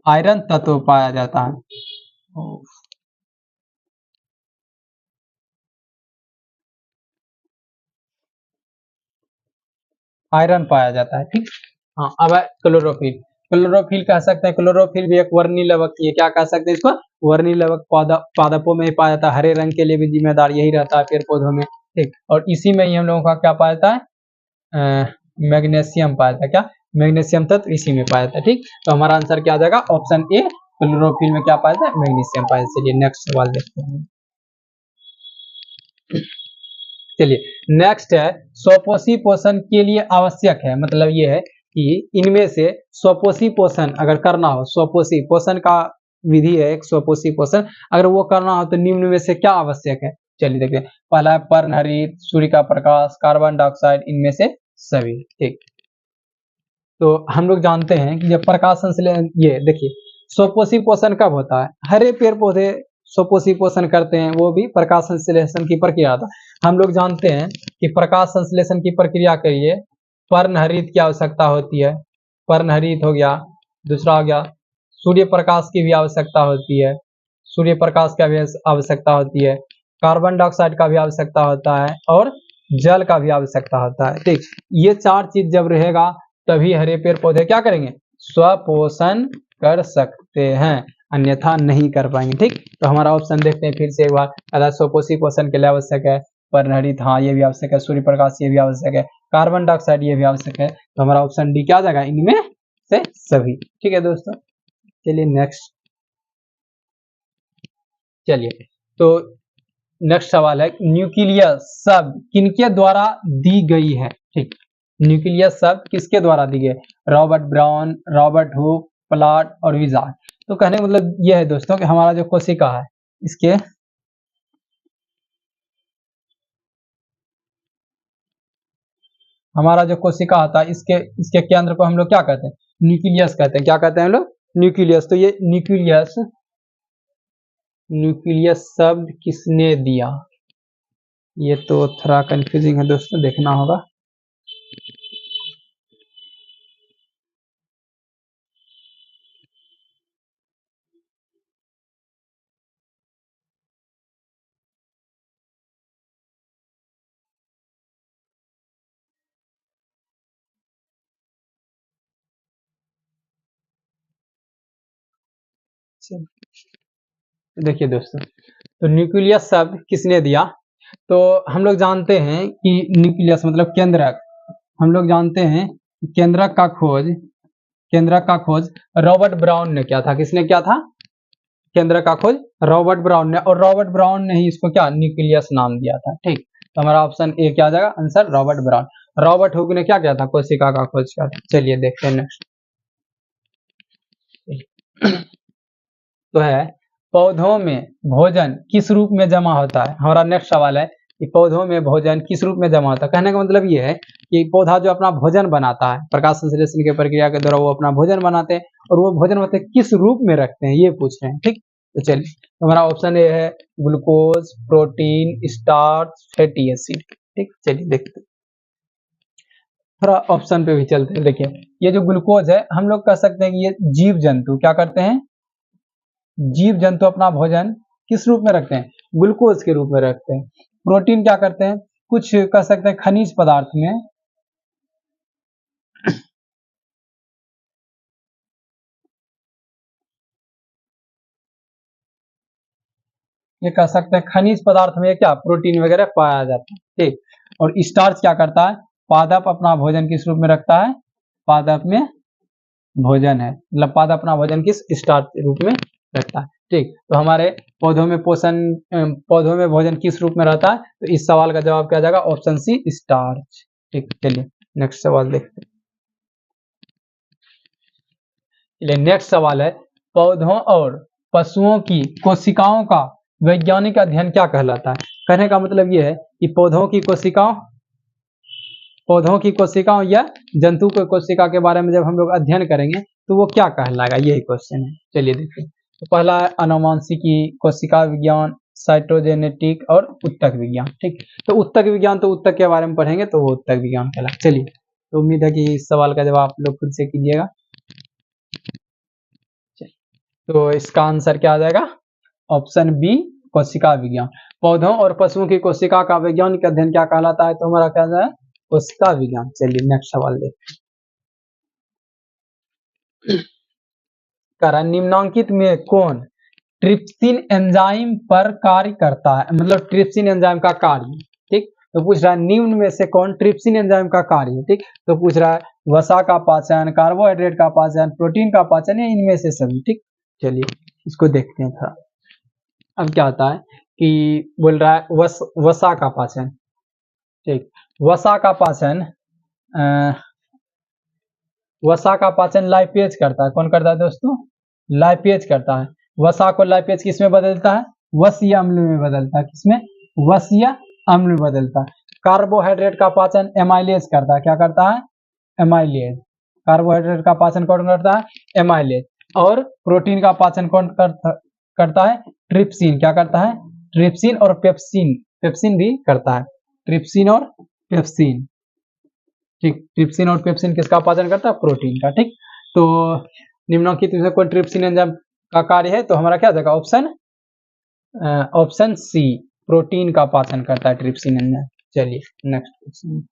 आयरन तत्व पाया जाता है। आयरन पाया जाता है, ठीक। हाँ, अब है क्लोरोफिल। क्लोरोफिल कह सकते हैं, क्लोरोफिल भी एक वर्णिलेवक ही है। क्या कह सकते हैं इसको, वर्णिलेवक। पादपों में ही पाया जाता है, हरे रंग के लिए भी जिम्मेदार यही रहता है पेड़ पौधों में, ठीक। और इसी में ही हम लोगों का क्या पाया जाता है, मैग्नीशियम पाया जाता है। क्या, मैग्नीशियम तत्व इसी में पाया जाता है, ठीक। तो हमारा आंसर क्या आ जाएगा, ऑप्शन ए, क्लोरोफिल में क्या पाया जाता है, मैग्नीशियम पाया जाता है। चलिए नेक्स्ट सवाल देखते हैं। चलिए नेक्स्ट है, स्वपोषी पोषण के लिए आवश्यक है, मतलब ये है कि इनमें से स्वपोषी पोषण अगर करना हो, स्वपोषी पोषण का विधि है एक स्वपोषी पोषण, अगर वो करना हो तो निम्न में से क्या आवश्यक है। चलिए देखते हैं, पहला है पर्णहरित, सूर्य का प्रकाश, कार्बन डाइऑक्साइड, इनमें से सभी, ठीक। तो हम लोग जानते हैं कि जब प्रकाश संश्लेषण, ये देखिए स्वपोषी पोषण कब होता है, हरे पेड़ पौधे स्वपोषी पोषण करते हैं, वो भी प्रकाश संश्लेषण की प्रक्रिया था। हम लोग जानते हैं कि प्रकाश संश्लेषण की प्रक्रिया के लिए पर्णहरित की आवश्यकता होती है, पर्णहरित हो गया। दूसरा हो गया, सूर्य प्रकाश की भी आवश्यकता होती है, सूर्य प्रकाश का भी आवश्यकता होती है, कार्बन डाइऑक्साइड का भी आवश्यकता होता है, और जल का भी आवश्यकता होता है, ठीक। ये चार चीज जब रहेगा तभी हरे पेड़ पौधे क्या करेंगे, स्वपोषण कर सकते हैं, अन्यथा नहीं कर पाएंगे, ठीक। तो हमारा ऑप्शन देखते हैं फिर से एक बार, अगर स्वपोषी पोषण के लिए आवश्यक है पर्णहरित, हाँ ये भी आवश्यक है, सूर्य प्रकाश ये भी आवश्यक है, कार्बन डाइऑक्साइड ये भी आवश्यक है। तो हमारा ऑप्शन डी क्या आ जाएगा, इनमें से सभी, ठीक है दोस्तों। चलिए नेक्स्ट, चलिए तो नेक्स्ट सवाल है, न्यूक्लियस शब्द किनके द्वारा दी गई है, ठीक। न्यूक्लियस शब्द किसके द्वारा दी गई, Robert brown, Robert Hooke, plot और विजार्ड। तो कहने का मतलब यह है दोस्तों कि हमारा जो कोशिका है, इसके हमारा जो कोशिका होता है, इसके इसके केंद्र को हम लोग क्या कहते हैं, न्यूक्लियस कहते हैं। क्या कहते हैं हम लोग, न्यूक्लियस। तो ये न्यूक्लियस, न्यूक्लियस शब्द किसने दिया, ये तो थोड़ा कंफ्यूजिंग है दोस्तों, देखना होगा। देखिए दोस्तों, तो न्यूक्लियस शब्द किसने दिया, तो हम लोग जानते हैं कि न्यूक्लियस मतलब केंद्रक। हम लोग जानते हैं कि केंद्रक का खोज रॉबर्ट ब्राउन ने किया था। किसने किया था, केंद्रक का खोज रॉबर्ट ब्राउन ने, और रॉबर्ट ब्राउन ने ही इसको क्या, न्यूक्लियस नाम दिया था, ठीक। तो हमारा ऑप्शन ए क्या आ जाएगा answer, Robert brown. Robert Hooke ने क्या किया था, कोशिका का खोज किया था। चलिए देखते हैं नेक्स्ट। तो है, पौधों में भोजन किस रूप में जमा होता है। हमारा नेक्स्ट सवाल है कि पौधों में भोजन किस रूप में जमा होता है। कहने का मतलब ये है कि पौधा जो अपना भोजन बनाता है, प्रकाश संश्लेषण की प्रक्रिया के द्वारा वो अपना भोजन बनाते हैं, और वो भोजन होते किस रूप में रखते हैं, ये पूछ रहे हैं, ठीक। तो चलिए, तो हमारा ऑप्शन ए है glucose, protein, starch, fatty acid, ठीक। चलिए देखते हैं। थोड़ा ऑप्शन पे भी चलते हैं। देखिए ये जो ग्लूकोज है हम लोग कह सकते हैं कि ये जीव जंतु क्या करते हैं, जीव जंतु अपना भोजन किस रूप में रखते हैं, ग्लूकोज के रूप में रखते हैं। प्रोटीन क्या करते हैं, कुछ कह सकते हैं खनिज पदार्थ में ये कह सकते हैं खनिज पदार्थ में क्या प्रोटीन वगैरह पाया जाता है। ठीक, और स्टार्च क्या करता है, पादप अपना भोजन किस रूप में रखता है, पादप में भोजन है, मतलब पादप अपना भोजन किस स्टार्च रूप में रखता है। ठीक, तो हमारे पौधों में पोषण पौधों में भोजन किस रूप में रहता है, तो इस सवाल का जवाब क्या जाएगा, ऑप्शन सी स्टार्च। ठीक, चलिए नेक्स्ट सवाल देखते हैं। चलिए नेक्स्ट सवाल है, पौधों और पशुओं की कोशिकाओं का वैज्ञानिक अध्ययन क्या कहलाता है। कहने का मतलब ये है कि पौधों की कोशिकाओं या जंतु की कोशिका के बारे में जब हम लोग अध्ययन करेंगे तो वो क्या कहलाएगा, यही क्वेश्चन है। चलिए देखते हैं। तो पहला है अनुवांशिकी, कोशिका विज्ञान, साइटोजेनेटिक और उत्तक विज्ञान। ठीक, तो उत्तक विज्ञान तो उत्तक के बारे में पढ़ेंगे तो वो उत्तक विज्ञान कहलाएगा। चलिए, तो उम्मीद है कि इस सवाल का जवाब आप लोग खुद से कीजिएगा। तो इसका आंसर क्या आ जाएगा, ऑप्शन बी कोशिका विज्ञान। पौधों और पशुओं की कोशिका का वैज्ञानिक अध्ययन क्या कहलाता है, तो हमारा क्या जाए कोशिका विज्ञान। चलिए नेक्स्ट सवाल देखते हैं। निम्नांकित में कौन ट्रिप्सिन एंजाइम पर कार्य करता है, मतलब ट्रिप्सिन एंजाइम का कार्य। ठीक, तो पूछ रहा है निम्न में से कौन ट्रिप्सिन एंजाइम का कार्य है। ठीक, तो पूछ रहा है वसा का पाचन, कार्बोहाइड्रेट का पाचन, प्रोटीन का पाचन या इनमें से सभी। ठीक, चलिए इसको देखते हैं थोड़ा। अब क्या होता है कि बोल रहा है वसा का पाचन। ठीक, वसा का पाचन लाइपेज करता है। कौन करता है दोस्तों, लाइपेज करता है। वसा को लाइपेज किस में बदलता है, वसीय अम्ल में बदलता है। किसमें, वसीय अम्ल में बदलता है। कार्बोहाइड्रेट का पाचन एमाइलेज करता है। क्या करता है, एमाइलेज। कार्बोहाइड्रेट का पाचन कौन करता है, एमाइलेज। और प्रोटीन का पाचन कौन करता है, ट्रिप्सिन। क्या करता है, ट्रिप्सिन और पेप्सिन भी करता है। ट्रिप्सिन और पेप्सिन। ठीक, ट्रिप्सिन और पेप्सिन किसका पाचन करता है, प्रोटीन का। ठीक, तो निम्नलिखित में कोई ट्रिप्सिन एंजाइम का कार्य है, तो हमारा क्या हो जाएगा ऑप्शन सी प्रोटीन का पाचन करता है ट्रिप्सिन एंजाइम। चलिए नेक्स्ट क्वेश्चन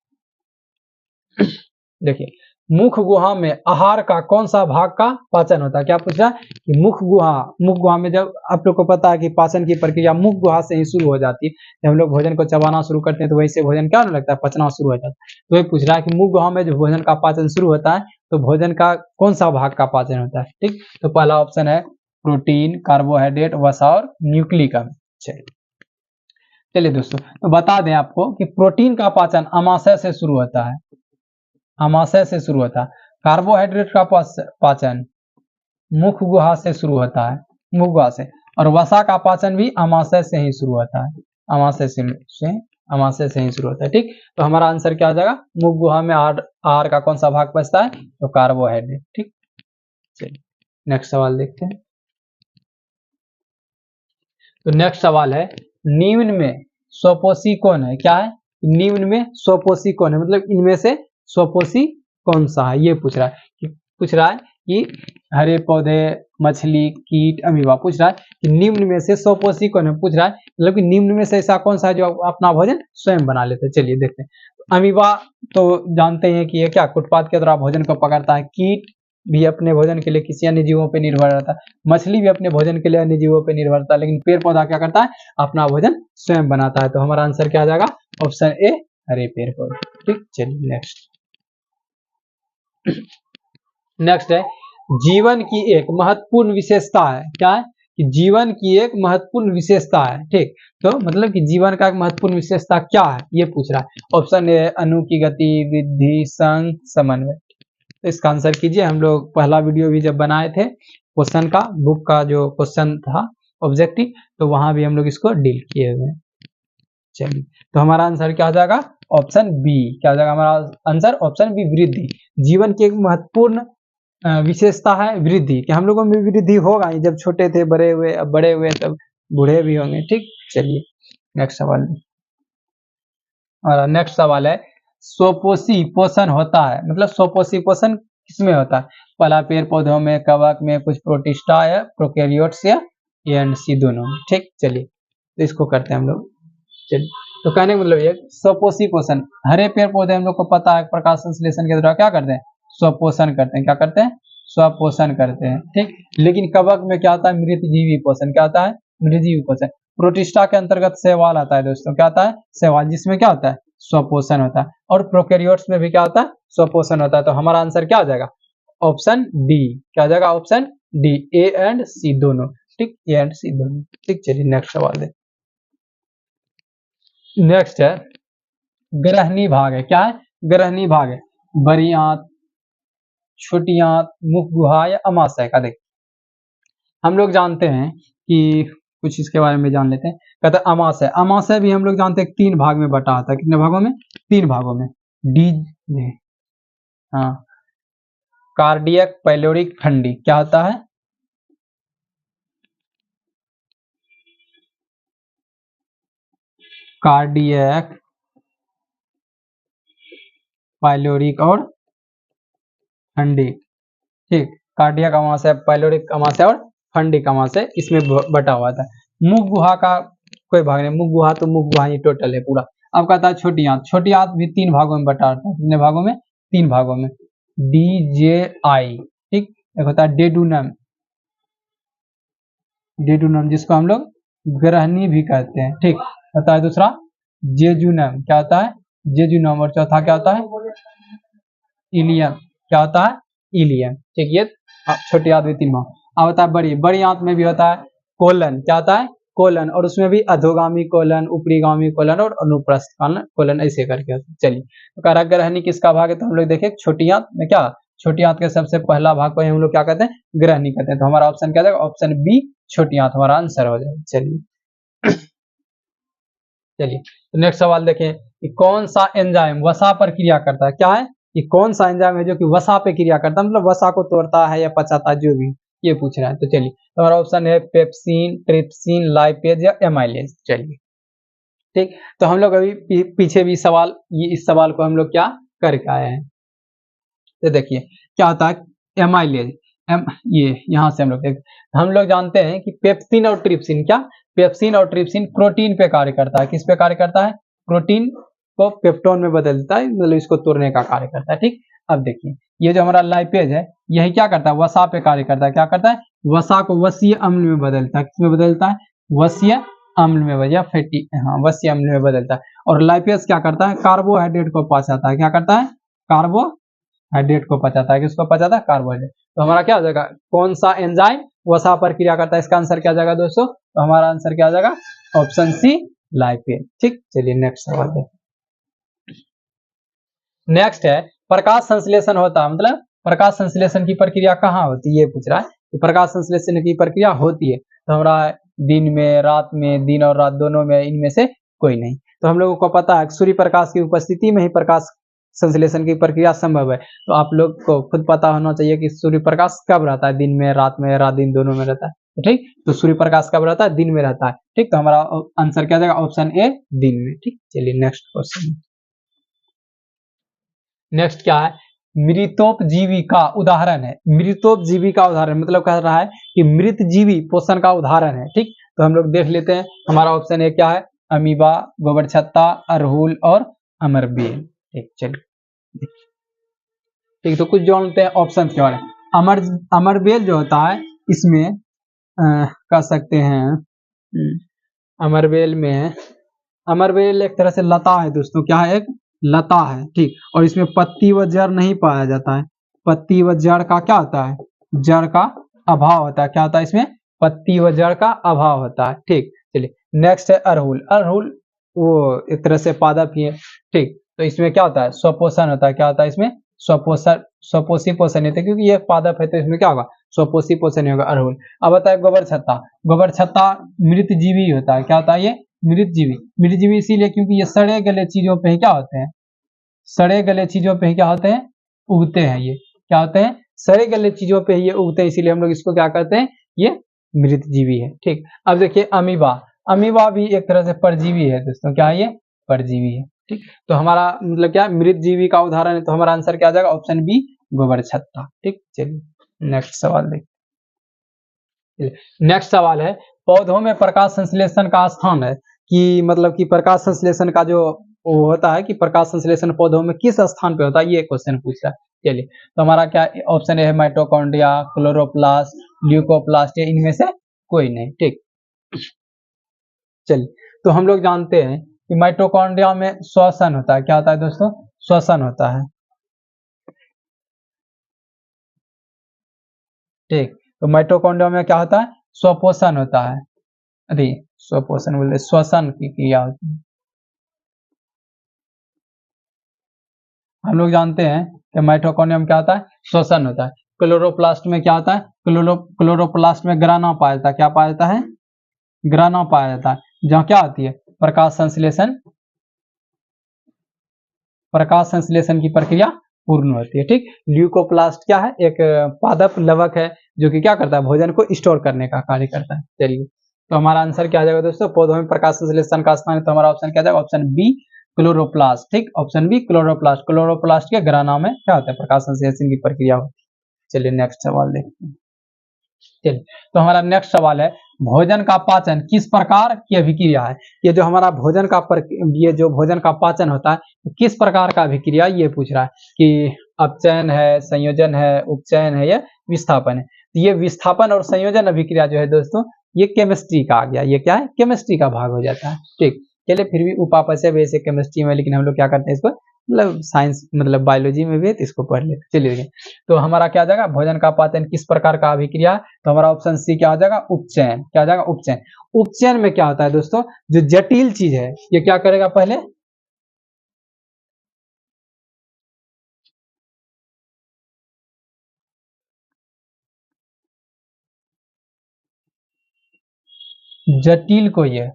देखिए, मुख गुहा में आहार का कौन सा भाग का पाचन होता है। क्या पूछ रहा है कि मुख गुहा में जब आप लोग को पता है कि पाचन की प्रक्रिया मुख गुहा से ही शुरू हो जाती है। जब हम लोग भोजन को चबाना शुरू करते हैं तो वहीं से भोजन क्या होने लगता है, पचना शुरू हो जाता है। तो ये पूछ रहा है कि मुख गुहा में जो भोजन का पाचन शुरू होता है तो भोजन का कौन सा भाग का पाचन होता है। ठीक, तो पहला ऑप्शन है प्रोटीन, कार्बोहाइड्रेट, वसा और न्यूक्लिक एसिड। चलिए दोस्तों, तो बता दें आपको कि प्रोटीन का पाचन आमाशय से शुरू होता है, आमाशय से शुरू होता है। कार्बोहाइड्रेट का पाचन मुख गुहा से शुरू होता है, मुख गुहा से। और वसा का पाचन भी आमाशय से ही शुरू होता है, आमाशय से ही शुरू होता है। ठीक, तो हमारा आंसर क्या आ जाएगा, मुख गुहा में आहार का कौन सा भाग बचता है, तो कार्बोहाइड्रेट। ठीक, चलिए नेक्स्ट सवाल देखते हैं। तो नेक्स्ट सवाल है, निम्न में स्वपोषी कौन है। क्या है, निम्न में स्वपोषी कौन है, मतलब इनमें से स्वपोषी कौन सा है, ये पूछ रहा है कि हरे पौधे, मछली, कीट, अमीबा। पूछ रहा है कि निम्न में से स्वपोषी कौन है, पूछ रहा है मतलब कि निम्न में से ऐसा कौन सा है जो अपना भोजन स्वयं बना लेते हैं। चलिए देखते हैं। अमीबा तो जानते हैं कि ये क्या कुटपाथ के द्वारा भोजन को पकड़ता है। कीट भी अपने भोजन के लिए किसी अन्य जीवों पर निर्भर रहता है। मछली भी अपने भोजन के लिए अन्य जीवों पर निर्भर रहता है। लेकिन पेड़ पौधा क्या करता है, अपना भोजन स्वयं बनाता है। तो हमारा आंसर क्या आ जाएगा, ऑप्शन ए हरे पेड़ पौधे। ठीक, चलिए नेक्स्ट है, जीवन की एक महत्वपूर्ण विशेषता है। क्या है कि जीवन की एक महत्वपूर्ण विशेषता है। ठीक, तो मतलब कि जीवन का एक महत्वपूर्ण विशेषता क्या है, ये पूछ रहा है। ऑप्शन ए अणु की गति, वृद्धि, संघ, समन्वय। तो इसका आंसर कीजिए। हम लोग पहला वीडियो भी जब बनाए थे क्वेश्चन का, बुक का जो क्वेश्चन था ऑब्जेक्टिव, तो वहां भी हम लोग इसको डील किए हुए हैं। चलिए, तो हमारा आंसर क्या हो जाएगा, ऑप्शन बी। क्या हो जाएगा हमारा आंसर, ऑप्शन बी वृद्धि। जीवन की एक महत्वपूर्ण विशेषता है वृद्धि, कि हम लोगों में वृद्धि होगा ही, जब छोटे थे बड़े हुए, अब बड़े हुए तब बूढ़े भी होंगे। ठीक, चलिए नेक्स्ट सवाल। और नेक्स्ट सवाल है, स्वपोषी पोषण होता है, मतलब स्वपोषी पोषण किसमें होता है? पहला पेड़ पौधों में, कवक में, कुछ प्रोटिस्टा या प्रोकैरियोट्स या ए एंड सी दोनों में। ठीक, चलिए तो इसको करते हैं हम लोग। चलिए तो कहने का मतलब ये स्वपोषी पोषण, हरे पेड़ पौधे हम लोग को पता है प्रकाश संश्लेषण के द्वारा क्या करते हैं? स्वपोषण करते हैं। क्या करते हैं? स्वपोषण करते हैं। ठीक, लेकिन कवक में क्या होता है? मृतजीवी पोषण। क्या होता है? मृतजीवी पोषण। प्रोटिस्टा के अंतर्गत शैवाल आता है दोस्तों। क्या आता है? शैवाल, जिसमें क्या होता है? स्वपोषण होता है। और प्रोकैरियोट्स में भी क्या होता है? स्वपोषण होता है। तो हमारा आंसर क्या हो जाएगा? Option D. क्या हो जाएगा? ऑप्शन डी, ए एंड सी दोनों। ठीक, ए एंड सी दोनों। ठीक, चलिए नेक्स्ट सवाल दे। नेक्स्ट है ग्रहणी भाग है। क्या है? ग्रहणी भाग है। बड़ी आंत, छोटी आंत, मुख गुहा या अमाशय का। देख हम लोग जानते हैं कि कुछ इसके बारे में जान लेते हैं। कहते हैं अमाशय। अमाशय भी हम लोग जानते हैं 3 भाग में बटा होता है। कितने भागों में? 3 भागों में। डी, हाँ, कार्डियक, पाइलोरिक, फंडी। क्या होता है? कार्डियक, पाइलोरिक और फंडी। ठीक, कार्डियक अमाशय, पाइलोरिक अमाशय और फंडिक अमाशय इसमें बटा हुआ था। मुख गुहा का कोई भाग नहीं। मुख गुहा तो मुख गुहा ही टोटल है पूरा। अब कहता है छोटी आंत। छोटी आंत भी 3 भागों में बटा होता है। कितने भागों में? 3 भागों में। डी जे आई। ठीक, एक होता है डेडुनम। डेडुनम जिसको हम लोग ग्रहणी भी कहते हैं। ठीक, होता है दूसरा जेजुनम। क्या होता है? जेजुनम। और चौथा क्या होता है? इलियम। क्या होता है? इलियम। ठीक, ये छोटी आंत में 3 भाग। अब होता है बड़ी। बड़ी आंत में भी होता है कोलन। क्या होता है? कोलन। और उसमें भी अधोगामी कोलन, ऊपरीगामी कोलन और अनुप्रस्थ कोलन ऐसे करके होता है। चलिए तो कह रहा ग्रहणी किसका भाग है? तो हम लोग देखें छोटी आंत में। क्या? छोटी आंत के सबसे पहला भाग को हम लोग क्या कहते हैं? ग्रहणी कहते हैं। तो हमारा ऑप्शन क्या जाएगा? ऑप्शन बी, छोटी आंत हमारा आंसर हो जाएगा। चलिए चलिए तो नेक्स्ट सवाल देखें कि कौन सा एंजाइम वसा पर क्रिया करता है? क्या है? ये कौन सा एंजाइम है जो कि वसा पे क्रिया करता है, मतलब वसा को तोड़ता है या पचाता है, जो भी ये पूछ रहा है। तो चलिए हमारा ऑप्शन है पेप्सिन, ट्रिप्सिन, लाइपेज या एमाइलेज। चलिए ठीक, तो हम लोग अभी पीछे भी सवाल, ये इस सवाल को हम लोग क्या करके आए हैं। तो देखिए क्या होता है एमाइलेज। ये यहाँ से हम लोग जानते हैं कि पेप्सिन और ट्रिप्सिन, क्या पेप्सिन और ट्रिप्सिन प्रोटीन पे कार्य करता है। किस पे कार्य करता है? प्रोटीन को पेप्टोन में बदल देता है, मतलब इसको तोड़ने का कार्य करता है। ठीक, अब देखिए ये जो हमारा लाइपेज है यही क्या करता है? वसा पे कार्य करता है। क्या करता है? वसा को वसीय अम्ल में बदलता है। किसमें बदलता है? वसीय अम्ल में, या फैटी, हाँ, वसीय अम्ल में बदलता है। और लाइपेज क्या करता है? कार्बोहाइड्रेट को पचाता है। क्या करता है? कार्बोहाइड्रेट को पचाता है। किसको पचाता है? कार्बोहाइड्रेट। तो हमारा क्या हो जाएगा? कौन सा एंजाइम वसा पर क्रिया करता है? इसका आंसर क्या जाएगा दोस्तों? तो हमारा आंसर क्या आ जाएगा? Option C, lipase. ठीक, चलिए नेक्स्ट सवाल देखते। नेक्स्ट है प्रकाश संश्लेषण होता है, मतलब प्रकाश संश्लेषण की प्रक्रिया कहाँ होती है, ये पूछ रहा है। तो प्रकाश संश्लेषण की प्रक्रिया होती है तो हमारा दिन में, रात में, दिन और रात दोनों में, इनमें से कोई नहीं। तो हम लोगों को पता है सूर्य प्रकाश की उपस्थिति में ही प्रकाश संश्लेषण की प्रक्रिया संभव है। तो आप लोग को खुद पता होना चाहिए कि सूर्य प्रकाश कब रहता है, दिन में, रात में, रात दिन दोनों में रहता है। तो ठीक, तो सूर्य प्रकाश कब रहता है? दिन में रहता है। ठीक, तो हमारा आंसर क्या जाएगा? ऑप्शन ए, दिन में। ठीक, चलिए नेक्स्ट क्वेश्चन। नेक्स्ट क्या है? मृतोपजीवी का उदाहरण है। मृतोपजीवी का उदाहरण मतलब कह रहा है कि मृत जीवी पोषण का उदाहरण है। ठीक, तो हम लोग देख लेते हैं। हमारा ऑप्शन ए क्या है? अमीबा, गोबर छत्ता, अरहुल और अमरबेल। ठीक, चलिए ठीक, तो कुछ जानते हैं ऑप्शन के बारे में। अमरबेल जो होता है इसमें कह सकते हैं अमरबेल एक तरह से लता है दोस्तों। क्या है? एक लता है। ठीक, और इसमें पत्ती व जड़ नहीं पाया जाता है। पत्ती व जड़ का क्या होता है? जड़ का अभाव होता है। क्या होता है इसमें? पत्ती व जड़ का अभाव होता है। ठीक, चलिए नेक्स्ट है अरहुल। अरहुल वो एक तरह से पादप ही है। ठीक, तो इसमें क्या होता है? स्वपोषण होता है। क्या होता है इसमें? स्वपोषी पोषण होता है, क्योंकि ये पादप है तो इसमें क्या होगा? स्वपोषी पोषण होगा अरहुल। अब होता है गोबर छत्ता। गोबर छत्ता मृत जीवी होता है। क्या होता है ये? मृत जीवी इसीलिए क्योंकि ये सड़े गले चीजों पे ही क्या होते हैं? सड़े गले चीजों पे ही क्या होते हैं? उगते हैं। ये क्या होते हैं? सड़े गले चीजों पे ही ये उगते हैं, इसीलिए हम लोग इसको क्या कहते हैं? ये मृत जीवी है। ठीक, अब देखिए अमीबा। अमीबा भी एक तरह से परजीवी है दोस्तों। क्या है ये? परजीवी है। ठीक, तो हमारा मतलब क्या मृत जीवी का उदाहरण है, तो हमारा आंसर क्या आ जाएगा, ऑप्शन बी गोबर छत्ता। ठीक, चलिए नेक्स्ट सवाल देखिए। नेक्स्ट सवाल है, पौधों में प्रकाश संश्लेषण का स्थान है कि मतलब कि प्रकाश संश्लेषण का जो वो होता है कि प्रकाश संश्लेषण पौधों में किस स्थान पे होता है, ये क्वेश्चन पूछ रहा है। चलिए, तो हमारा क्या ऑप्शन है, माइटोकॉन्ड्रिया, क्लोरोप्लास्ट, ल्यूकोप्लास्ट, या इनमें से कोई नहीं। ठीक, चलिए, तो हम लोग जानते हैं कि माइटोकॉन्ड्रिया में श्वसन होता है। क्या होता है दोस्तों, श्वसन होता है। ठीक, तो माइटोकॉन्ड्रिया में क्या होता है, स्वपोषण होता है। अरे स्वपोषण बोलते, श्वसन की क्रिया होती है। हम लोग जानते हैं कि माइटोकॉन्ड्रिया में क्या होता है, श्वसन होता है। क्लोरोप्लास्ट में क्या होता है, क्लोरोप्लास्ट में ग्राना पाया जाता है। क्या पाया जाता है, ग्राना पाया जाता है, जहाँ क्या होती है, प्रकाश संश्लेषण, प्रकाश संश्लेषण की प्रक्रिया पूर्ण होती है। ठीक, ल्यूकोप्लास्ट क्या है, एक पादप लवक है जो कि क्या करता है, भोजन को स्टोर करने का कार्य करता है। चलिए, तो हमारा आंसर क्या आ जाएगा दोस्तों, पौधों में प्रकाश संश्लेषण का स्थान है, तो हमारा ऑप्शन क्या आ जाएगा, ऑप्शन बी क्लोरोप्लास्ट। ठीक, ऑप्शन बी क्लोरोप्लास्ट। क्लोरोप्लास्ट के ग्राना में क्या होता है, प्रकाश संश्लेषण की प्रक्रिया होती है। चलिए नेक्स्ट सवाल देखते हैं। चलिए, तो हमारा नेक्स्ट सवाल है, भोजन का पाचन किस प्रकार की अभिक्रिया है। ये जो हमारा भोजन का ये जो भोजन का पाचन होता है किस प्रकार का अभिक्रिया, ये पूछ रहा है कि अपचयन है, संयोजन है, उपचयन है, या विस्थापन है। तो ये विस्थापन और संयोजन अभिक्रिया जो है दोस्तों, ये केमिस्ट्री का आ गया। ये क्या है, केमिस्ट्री का भाग हो जाता है। ठीक, चलिए, फिर भी उपापचय वैसे केमिस्ट्री में, लेकिन हम लोग क्या करते हैं इसको मतलब साइंस मतलब बायोलॉजी में भी है, तो इसको पढ़ लेते। चलिए, तो हमारा क्या आ जाएगा, भोजन का पाचन किस प्रकार का अभिक्रिया, तो हमारा ऑप्शन सी क्या आ जाएगा, उपचयन। क्या आ जाएगा, उपचयन। उपचयन में क्या होता है दोस्तों, जो जटिल चीज है ये क्या करेगा, पहले जटिल को ये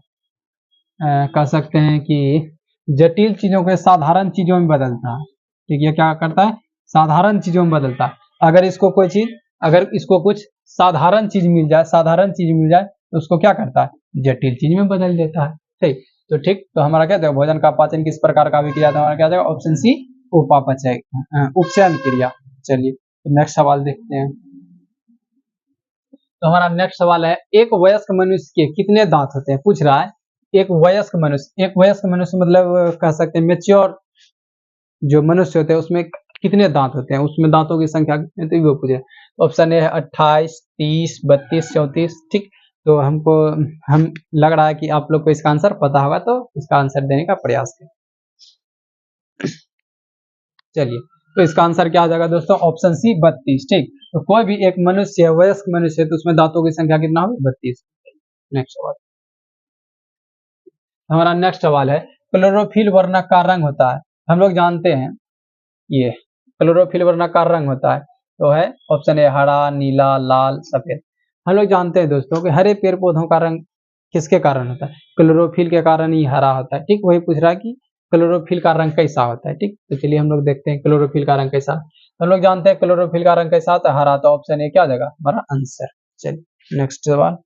कह सकते हैं कि जटिल चीजों को साधारण चीजों में बदलता है। ठीक, ये क्या करता है, साधारण चीजों में बदलता है। अगर इसको कोई चीज, अगर इसको कुछ साधारण चीज मिल जाए, साधारण चीज मिल जाए, तो उसको क्या करता है, जटिल चीज में बदल देता है। ठीक, तो ठीक, तो हमारा क्या था, भोजन का पाचन किस प्रकार का अभिक्रिया था, हमारा क्या जाएगा, ऑप्शन सी उपापचय, उपचयन क्रिया। चलिए, तो नेक्स्ट सवाल देखते हैं। तो हमारा नेक्स्ट सवाल है, एक वयस्क मनुष्य के कितने दांत होते हैं, पूछ रहा है। एक वयस्क मनुष्य, एक वयस्क मनुष्य मतलब कह सकते हैं मेच्योर जो मनुष्य होते हैं उसमें कितने दांत होते हैं, उसमें दांतों की संख्या कितनी होती है, वो पूछे। ऑप्शन ए है 28, 30, 32, 34। ठीक, तो हमको हम लग रहा है कि आप लोग को इसका आंसर पता होगा, तो इसका आंसर देने का प्रयास करें। चलिए, तो इसका आंसर क्या आ जाएगा दोस्तों, ऑप्शन सी 32। ठीक, तो कोई भी एक मनुष्य है, वयस्क मनुष्य है, तो उसमें दांतों की संख्या कितना होगी, 32। नेक्स्ट सवाल, हमारा नेक्स्ट सवाल है, क्लोरोफिल वर्णक का रंग होता है। हम लोग जानते हैं ये क्लोरोफिल वर्णक का रंग होता है, तो है ऑप्शन ए हरा, नीला, लाल, सफेद। हम लोग जानते हैं दोस्तों कि हरे पेड़ पौधों का रंग किसके कारण होता है, क्लोरोफिल के कारण ही हरा होता है। ठीक, वही पूछ रहा है कि क्लोरोफिल का रंग कैसा होता है। ठीक, तो चलिए हम लोग देखते हैं क्लोरोफिल का रंग कैसा। हम लोग जानते हैं क्लोरोफिल का रंग कैसा होता है, हरा। तो ऑप्शन ए क्या हो जाएगा हमारा आंसर। चलिए नेक्स्ट सवाल।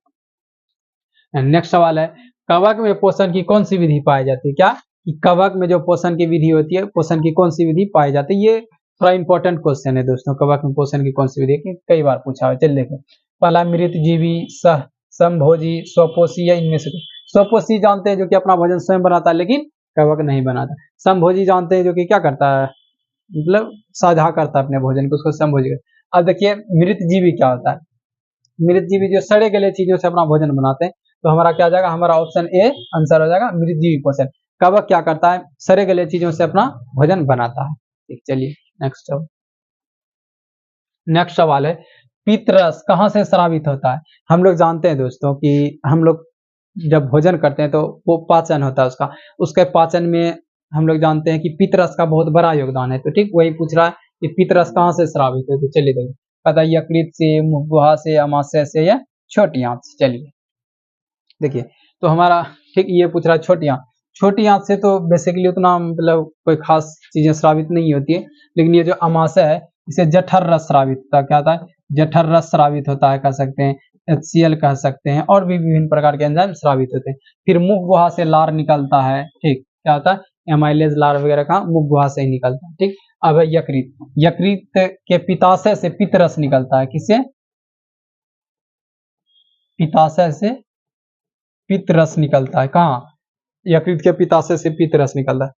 नेक्स्ट सवाल है, कवक में पोषण की कौन सी विधि पाई जाती है। क्या कि कवक में जो पोषण की विधि होती है, पोषण की कौन सी विधि पाई जाती है, ये थोड़ा इंपॉर्टेंट क्वेश्चन है दोस्तों। कवक में पोषण की कौन सी विधि है, कई बार पूछा है। चलिए देखो, पहला मृत जीवी, सह संभोजी, स्वपोषी, या इनमें से स्वपोषी जानते हैं जो कि अपना भोजन स्वयं बनाता है, लेकिन कवक नहीं बनाता। संभोजी जानते हैं जो कि क्या करता है, मतलब साझा करता है अपने भोजन को, उसको संभोजी। अब देखिए मृत जीवी क्या होता है, मृत जीवी जो सड़े गले चीजों से अपना भोजन बनाते हैं, तो हमारा क्या जाएगा, हमारा ऑप्शन ए आंसर हो जाएगा, मृत जीवी पोषण। कवक क्या करता है, सड़े गले चीजों से अपना भोजन बनाता है। ठीक, चलिए नेक्स्ट नेक्स्ट सवाल है, पित्तरस कहाँ से स्रावित होता है। हम लोग जानते हैं दोस्तों कि हम लोग जब भोजन करते हैं तो वो पाचन होता है उसका, उसके पाचन में हम लोग जानते हैं कि पित्तरस का बहुत बड़ा योगदान है। तो ठीक, वही पूछ रहा है कि पित्तरस कहाँ से स्रावित है। तो चलिए देखिए, पता यकृत से, मुख से, अमाशय से, या छोटी आंत से। चलिए देखिए, तो हमारा ठीक ये पूछ रहा है छोटी आंत। छोटी आंत से तो बेसिकली उतना मतलब कोई खास चीजें स्रावित नहीं होती है, लेकिन ये जो अमाशय है इसे जठर रस स्रावित होता है। क्या होता है, जठर रस स्रावित होता है, कह सकते हैं HCl कह सकते हैं, और भी विभिन्न प्रकार के एंजाइम स्रावित होते हैं। फिर मुख गुहा से लार निकलता है। ठीक, क्या होता है, एमाइलेज लार्वा वगैरह कहाँ, मुख गुहा से ही निकलता है। ठीक, अब है यकृत। यकृत के पित्ताशय से पित्तरस निकलता है। किससे? पित्ताशय से पित्तरस निकलता है। कहाँ? यकृत के पित्ताशय से पित्तरस निकलता है।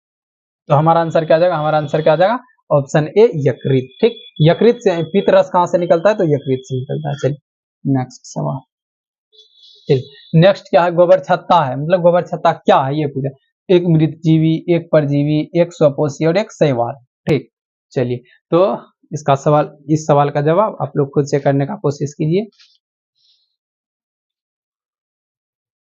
तो हमारा आंसर क्या आ जाएगा? हमारा आंसर क्या आ जाएगा? ऑप्शन ए यकृत। ठीक, यकृत से पित्तरस कहाँ से निकलता है? तो यकृत से निकलता है। चलिए नेक्स्ट सवाल। चलिए नेक्स्ट क्या है? गोबर छत्ता है, मतलब गोबर छत्ता क्या है ये पूछा। एक मृत जीवी, एक परजीवी, एक स्वपोषी और एक शैवाल। ठीक, चलिए तो इसका सवाल, इस सवाल का जवाब आप लोग खुद से करने का कोशिश कीजिए।